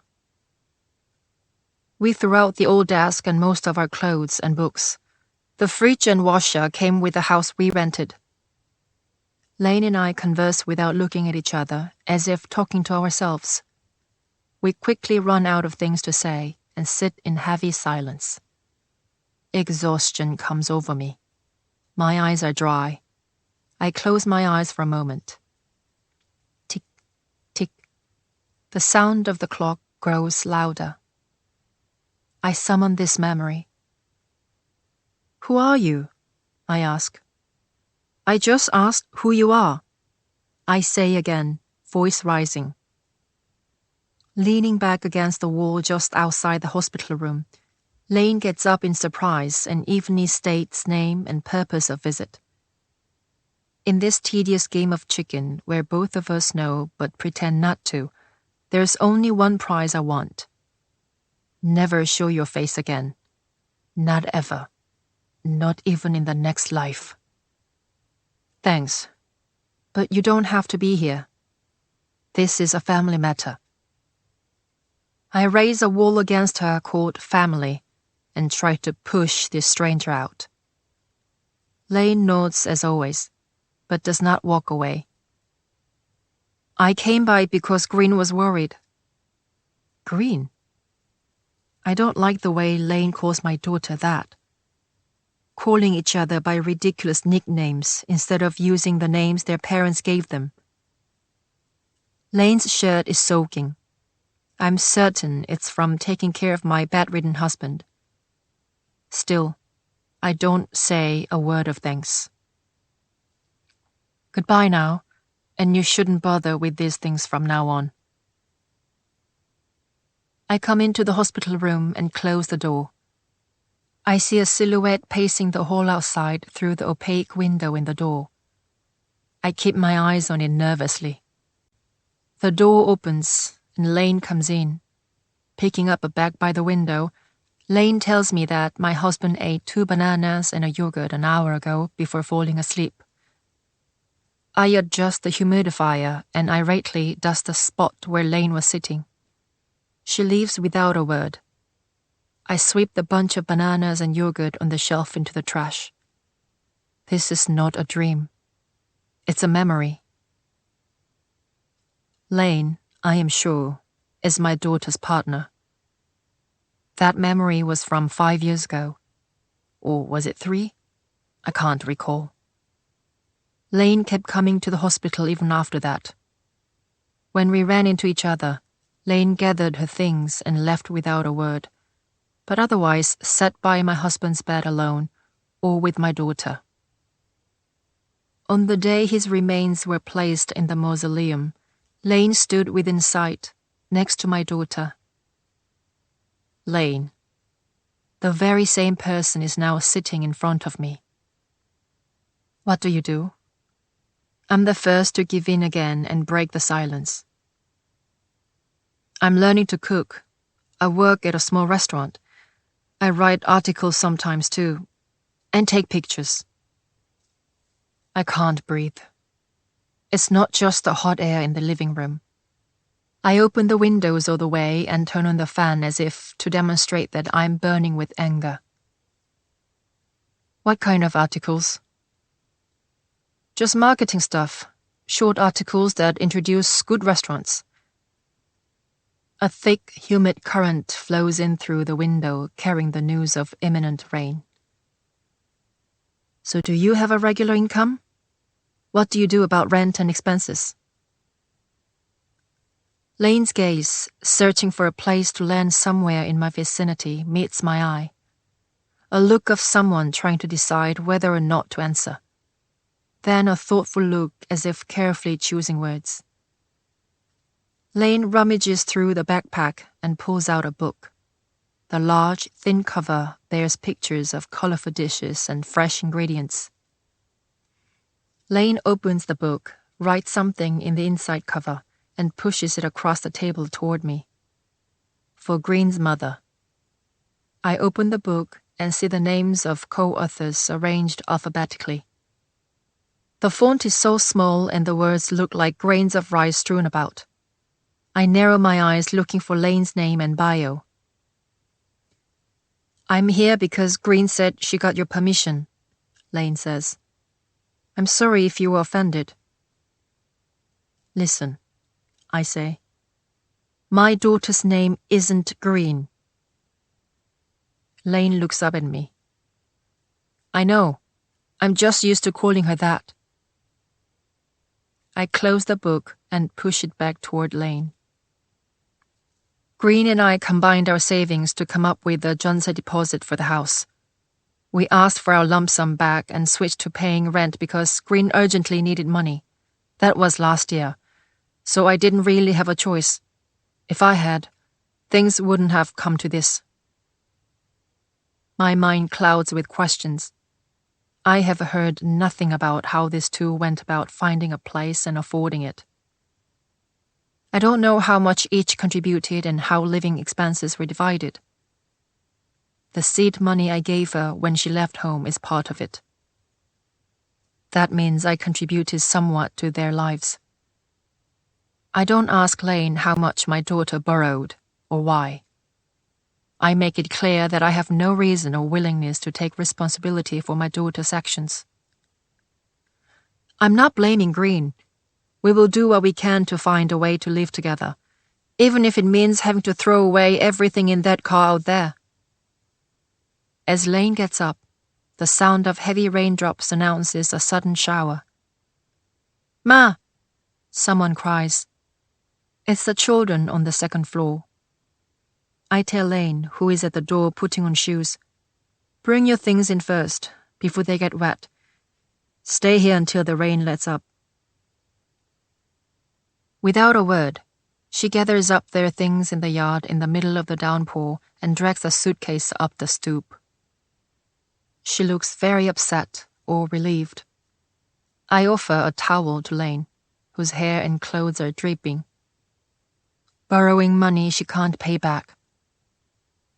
A: We threw out the old desk and most of our clothes and books. The fridge and washer came with the house we rented. Lane and I converse without looking at each other, as if talking to ourselves. We quickly run out of things to say and sit in heavy silence. Exhaustion comes over me. My eyes are dry. I close my eyes for a moment. Tick, tick. The sound of the clock grows louder. I summon this memory. Who are you? I ask. I just asked who you are. I say again, voice rising. Leaning back against the wall just outside the hospital room, Lane gets up in surprise and evenly states name and purpose of visit. In this tedious game of chicken, where both of us know but pretend not to, there's only one prize I want. Never show your face again. Not ever. Not even in the next life. Thanks, but you don't have to be here. This is a family matter. I raise a wall against her called family and try to push this stranger out. Lane nods as always, but does not walk away. I came by because Green was worried. Green? I don't like the way Lane calls my daughter that. Calling each other by ridiculous nicknames instead of using the names their parents gave them. Lane's shirt is soaking. I'm certain it's from taking care of my bedridden husband. Still, I don't say a word of thanks. Goodbye now, and you shouldn't bother with these things from now on. I come into the hospital room and close the door. I see a silhouette pacing the hall outside through the opaque window in the door. I keep my eyes on it nervously. The door opens and Lane comes in. Picking up a bag by the window, Lane tells me that my husband ate 2 bananas and a yogurt an hour ago before falling asleep. I adjust the humidifier and irately dust the spot where Lane was sitting. She leaves without a word. I sweep the bunch of bananas and yogurt on the shelf into the trash. This is not a dream. It's a memory. Lane, I am sure, is my daughter's partner. That memory was from 5 years ago. Or was it 3? I can't recall. Lane kept coming to the hospital even after that. When we ran into each other, Lane gathered her things and left without a word, but otherwise sat by my husband's bed alone, or with my daughter. On the day his remains were placed in the mausoleum, Lane stood within sight, next to my daughter. Lane. The very same person is now sitting in front of me. What do you do? I'm the first to give in again and break the silence. I'm learning to cook. I work at a small restaurant. I write articles sometimes too, and take pictures. I can't breathe. It's not just the hot air in the living room. I open the windows all the way and turn on the fan as if to demonstrate that I'm burning with anger. What kind of articles? Just marketing stuff, short articles that introduce good restaurants. A thick, humid current flows in through the window, carrying the news of imminent rain. So do you have a regular income? What do you do about rent and expenses? Lane's gaze, searching for a place to land somewhere in my vicinity, meets my eye. A look of someone trying to decide whether or not to answer. Then a thoughtful look as if carefully choosing words. Lane rummages through the backpack and pulls out a book. The large, thin cover bears pictures of colorful dishes and fresh ingredients. Lane opens the book, writes something in the inside cover, and pushes it across the table toward me. For Green's mother. I open the book and see the names of co-authors arranged alphabetically. The font is so small and the words look like grains of rice strewn about. I narrow my eyes looking for Lane's name and bio. I'm here because Green said she got your permission, Lane says. I'm sorry if you were offended. Listen, I say. My daughter's name isn't Green. Lane looks up at me. I know. I'm just used to calling her that. I close the book and push it back toward Lane. Green and I combined our savings to come up with the Junsa deposit for the house. We asked for our lump sum back and switched to paying rent because Green urgently needed money. That was last year, so I didn't really have a choice. If I had, things wouldn't have come to this. My mind clouds with questions. I have heard nothing about how these two went about finding a place and affording it. I don't know how much each contributed and how living expenses were divided. The seed money I gave her when she left home is part of it. That means I contributed somewhat to their lives. I don't ask Lane how much my daughter borrowed or why. I make it clear that I have no reason or willingness to take responsibility for my daughter's actions. I'm not blaming Green. We will do what we can to find a way to live together, even if it means having to throw away everything in that car out there. As Lane gets up, the sound of heavy raindrops announces a sudden shower. "Ma!" someone cries. It's the children on the second floor. I tell Lane, who is at the door putting on shoes, "Bring your things in first, before they get wet. Stay here until the rain lets up." Without a word, she gathers up their things in the yard in the middle of the downpour and drags a suitcase up the stoop. She looks very upset or relieved. I offer a towel to Lane, whose hair and clothes are dripping. Borrowing money she can't pay back.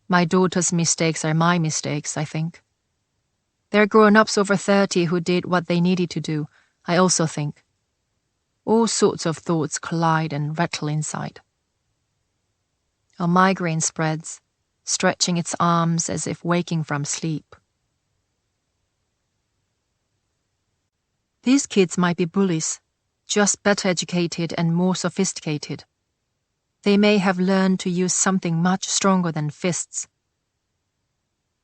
A: My daughter's mistakes are my mistakes, I think. There are grown-ups over 30 who did what they needed to do, I also think. All sorts of thoughts collide and rattle inside. A migraine spreads, stretching its arms as if waking from sleep. These kids might be bullies, just better educated and more sophisticated. They may have learned to use something much stronger than fists.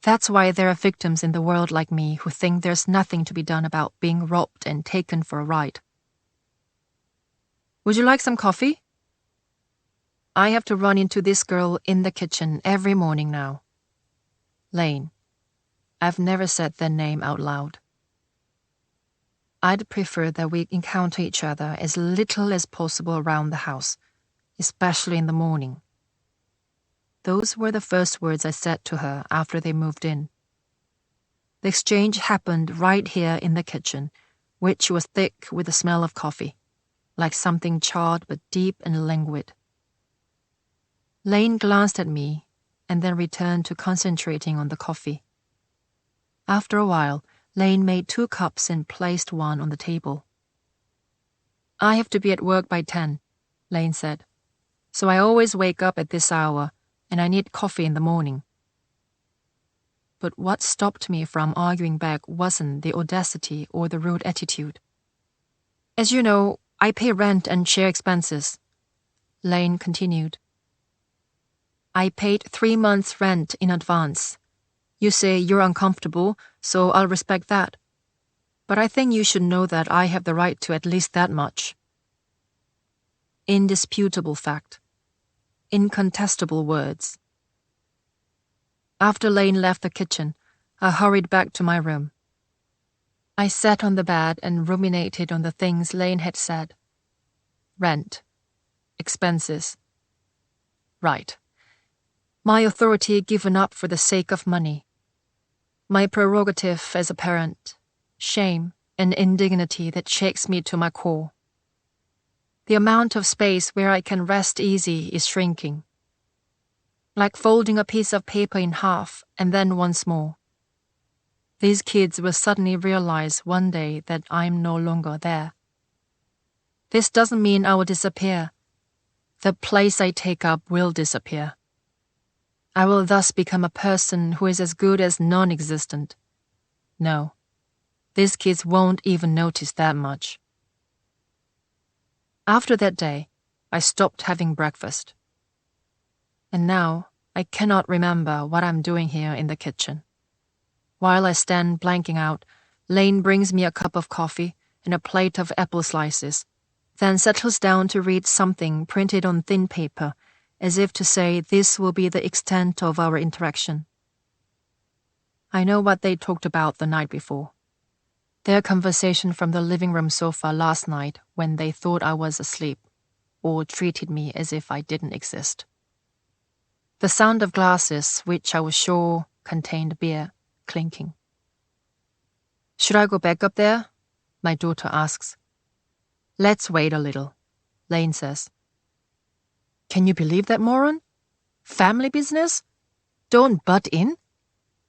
A: That's why there are victims in the world like me who think there's nothing to be done about being robbed and taken for a ride. Would you like some coffee? I have to run into this girl in the kitchen every morning now. Lane. I've never said their name out loud. I'd prefer that we encounter each other as little as possible around the house, especially in the morning. Those were the first words I said to her after they moved in. The exchange happened right here in the kitchen, which was thick with the smell of coffee, like something charred but deep and languid. Lane glanced at me and then returned to concentrating on the coffee. After a while, Lane made 2 cups and placed one on the table. I have to be at work by 10, Lane said, so I always wake up at this hour and I need coffee in the morning. But what stopped me from arguing back wasn't the audacity or the rude attitude. As you know, I pay rent and share expenses, Lane continued. I paid 3 months' rent in advance. You say you're uncomfortable, so I'll respect that. But I think you should know that I have the right to at least that much. Indisputable fact. Incontestable words. After Lane left the kitchen, I hurried back to my room. I sat on the bed and ruminated on the things Lane had said. Rent. Expenses. Right. My authority given up for the sake of money. My prerogative as a parent. Shame and indignity that shakes me to my core. The amount of space where I can rest easy is shrinking. Like folding a piece of paper in half and then once more. These kids will suddenly realize one day that I'm no longer there. This doesn't mean I will disappear. The place I take up will disappear. I will thus become a person who is as good as non-existent. No, these kids won't even notice that much. After that day, I stopped having breakfast. And now, I cannot remember what I'm doing here in the kitchen. While I stand blanking out, Lane brings me a cup of coffee and a plate of apple slices, then settles down to read something printed on thin paper, as if to say this will be the extent of our interaction. I know what they talked about the night before. Their conversation from the living room sofa last night when they thought I was asleep, or treated me as if I didn't exist. The sound of glasses, which I was sure contained beer, clinking. Should I go back up there? My daughter asks. Let's wait a little, Lane says. Can you believe that moron? Family business? Don't butt in?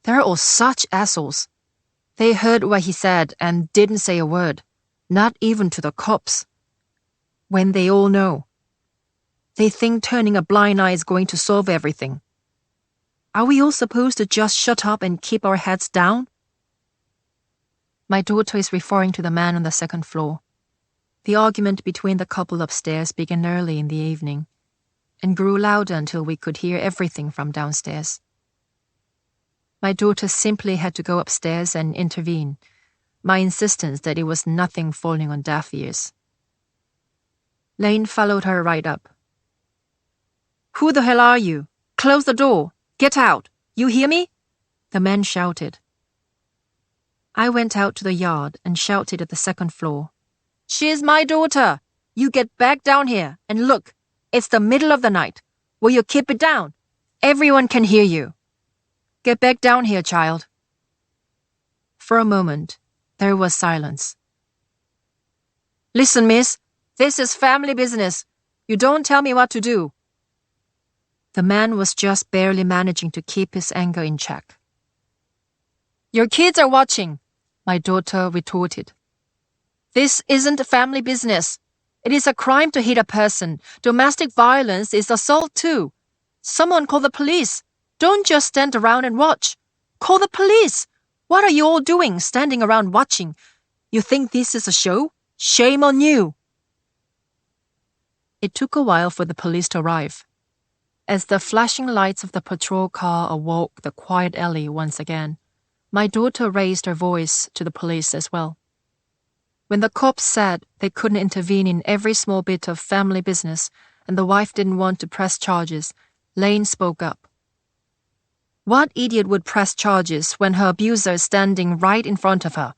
A: They're all such assholes. They heard what he said and didn't say a word, not even to the cops. When they all know. They think turning a blind eye is going to solve everything. Are we all supposed to just shut up and keep our heads down? My daughter is referring to the man on the second floor. The argument between the couple upstairs began early in the evening and grew louder until we could hear everything from downstairs. My daughter simply had to go upstairs and intervene, my insistence that it was nothing falling on deaf ears. Lane followed her right up. "Who the hell are you? Close the door! Get out! You hear me?" the man shouted. I went out to the yard and shouted at the second floor. "She's my daughter! You get back down here and look, it's the middle of the night. Will you keep it down? Everyone can hear you. Get back down here, child." For a moment, there was silence. "Listen, miss, this is family business. You don't tell me what to do." The man was just barely managing to keep his anger in check. "Your kids are watching," my daughter retorted. "This isn't family business. It is a crime to hit a person. Domestic violence is assault too. Someone call the police. Don't just stand around and watch. Call the police. What are you all doing, standing around watching? You think this is a show? Shame on you." It took a while for the police to arrive. As the flashing lights of the patrol car awoke the quiet alley once again, my daughter raised her voice to the police as well. When the cops said they couldn't intervene in every small bit of family business and the wife didn't want to press charges, Lane spoke up. What idiot would press charges when her abuser is standing right in front of her?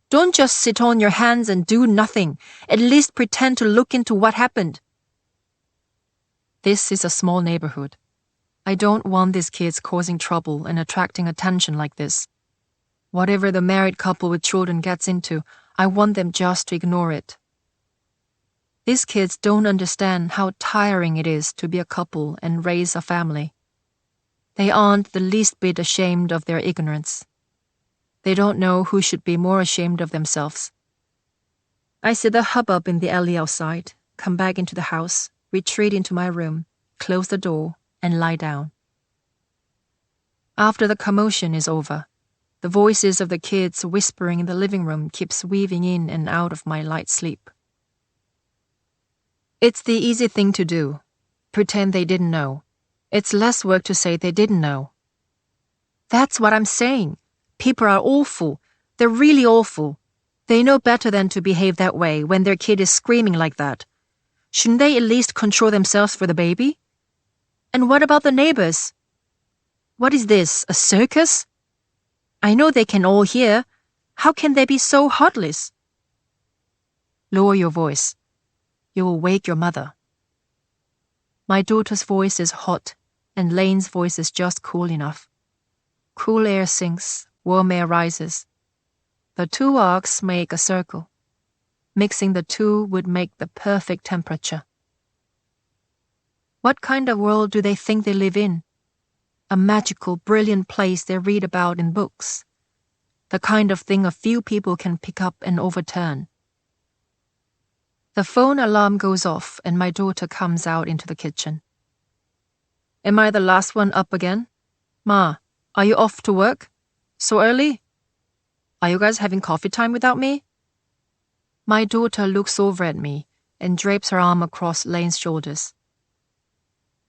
A: Don't just sit on your hands and do nothing. At least pretend to look into what happened. This is a small neighborhood. I don't want these kids causing trouble and attracting attention like this. Whatever the married couple with children gets into, I want them just to ignore it. These kids don't understand how tiring it is to be a couple and raise a family. They aren't the least bit ashamed of their ignorance. They don't know who should be more ashamed of themselves. I see the hubbub in the alley outside, come back into the house, retreat into my room, close the door, and lie down. After the commotion is over, the voices of the kids whispering in the living room keeps weaving in and out of my light sleep. It's the easy thing to do. Pretend they didn't know. It's less work to say they didn't know. That's what I'm saying. People are awful. They're really awful. They know better than to behave that way when their kid is screaming like that. Shouldn't they at least control themselves for the baby? And what about the neighbors? What is this, a circus? I know they can all hear. How can they be so heartless? Lower your voice. You will wake your mother. My daughter's voice is hot, and Lane's voice is just cool enough. Cool air sinks, warm air rises. The two arcs make a circle. Mixing the two would make the perfect temperature. What kind of world do they think they live in? A magical, brilliant place they read about in books. The kind of thing a few people can pick up and overturn. The phone alarm goes off and my daughter comes out into the kitchen. Am I the last one up again? Ma, are you off to work? So early? Are you guys having coffee time without me? My daughter looks over at me and drapes her arm across Lane's shoulders.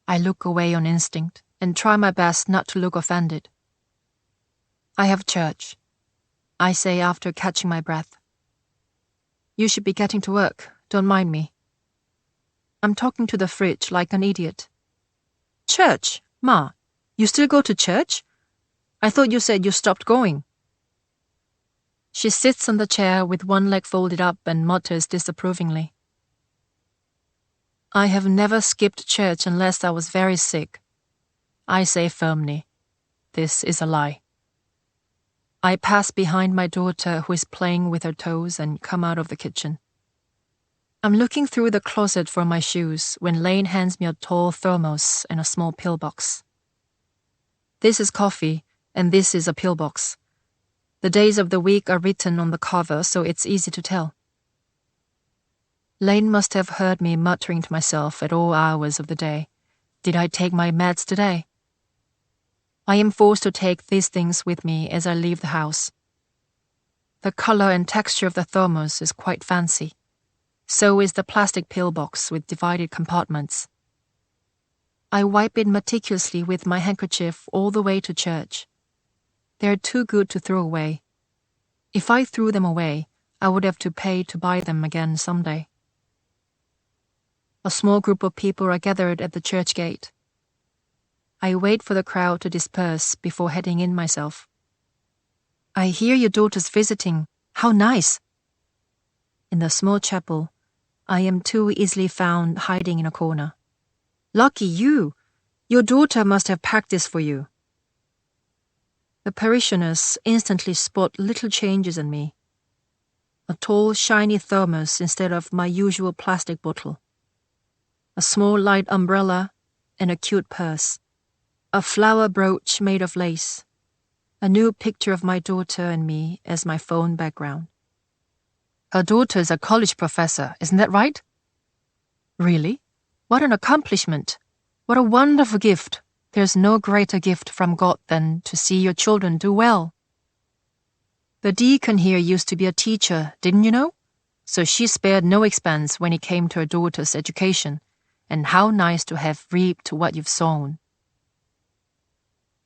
A: I look away on instinct and try my best not to look offended. I have church, I say after catching my breath. You should be getting to work, don't mind me. I'm talking to the fridge like an idiot. Church? Ma, you still go to church? I thought you said you stopped going. She sits on the chair with one leg folded up and mutters disapprovingly. I have never skipped church unless I was very sick. I say firmly, this is a lie. I pass behind my daughter who is playing with her toes and come out of the kitchen. I'm looking through the closet for my shoes when Lane hands me a tall thermos and a small pillbox. This is coffee and this is a pillbox. The days of the week are written on the cover so it's easy to tell. Lane must have heard me muttering to myself at all hours of the day. Did I take my meds today? I am forced to take these things with me as I leave the house. The color and texture of the thermos is quite fancy. So is the plastic pillbox with divided compartments. I wipe it meticulously with my handkerchief all the way to church. They're too good to throw away. If I threw them away, I would have to pay to buy them again someday. A small group of people are gathered at the church gate. I wait for the crowd to disperse before heading in myself. I hear your daughter's visiting. How nice! In the small chapel, I am too easily found hiding in a corner. Lucky you! Your daughter must have packed this for you. The parishioners instantly spot little changes in me. A tall, shiny thermos instead of my usual plastic bottle. A small light umbrella and a cute purse. A flower brooch made of lace. A new picture of my daughter and me as my phone background. Her daughter's a college professor, isn't that right? Really? What an accomplishment! What a wonderful gift! There's no greater gift from God than to see your children do well. The deacon here used to be a teacher, didn't you know? So she spared no expense when it came to her daughter's education, and how nice to have reaped what you've sown.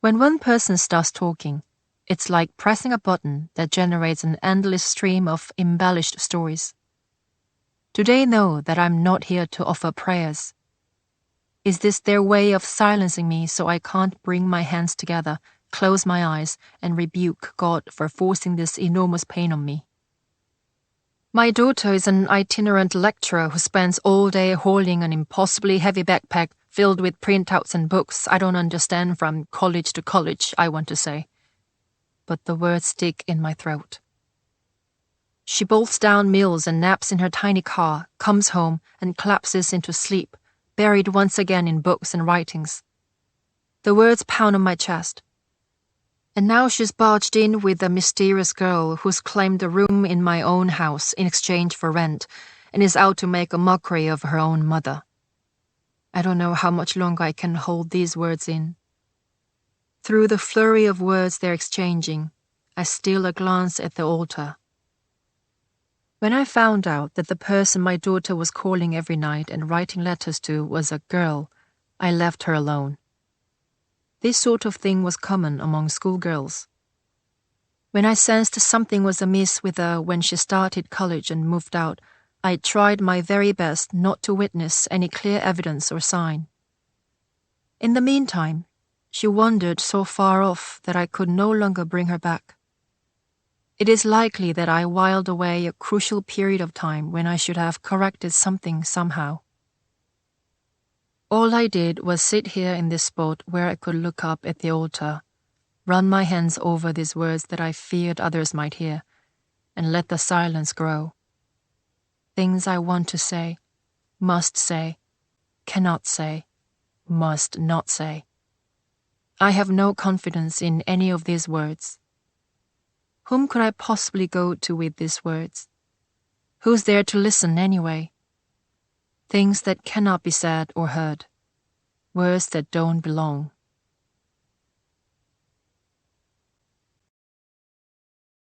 A: When one person starts talking, it's like pressing a button that generates an endless stream of embellished stories. Do they know that I'm not here to offer prayers? Is this their way of silencing me so I can't bring my hands together, close my eyes, and rebuke God for forcing this enormous pain on me? My daughter is an itinerant lecturer who spends all day hauling an impossibly heavy backpack filled with printouts and books I don't understand from college to college, I want to say. But the words stick in my throat. She bolts down meals and naps in her tiny car, comes home and collapses into sleep, buried once again in books and writings. The words pound on my chest. And now she's barged in with a mysterious girl who's claimed a room in my own house in exchange for rent and is out to make a mockery of her own mother. I don't know how much longer I can hold these words in. Through the flurry of words they're exchanging, I steal a glance at the altar. When I found out that the person my daughter was calling every night and writing letters to was a girl, I left her alone. This sort of thing was common among schoolgirls. When I sensed something was amiss with her when she started college and moved out, I tried my very best not to witness any clear evidence or sign. In the meantime, she wandered so far off that I could no longer bring her back. It is likely that I whiled away a crucial period of time when I should have corrected something somehow. All I did was sit here in this spot where I could look up at the altar, run my hands over these words that I feared others might hear, and let the silence grow. Things I want to say, must say, cannot say, must not say. I have no confidence in any of these words. Whom could I possibly go to with these words? Who's there to listen anyway? Things that cannot be said or heard. Words that don't belong.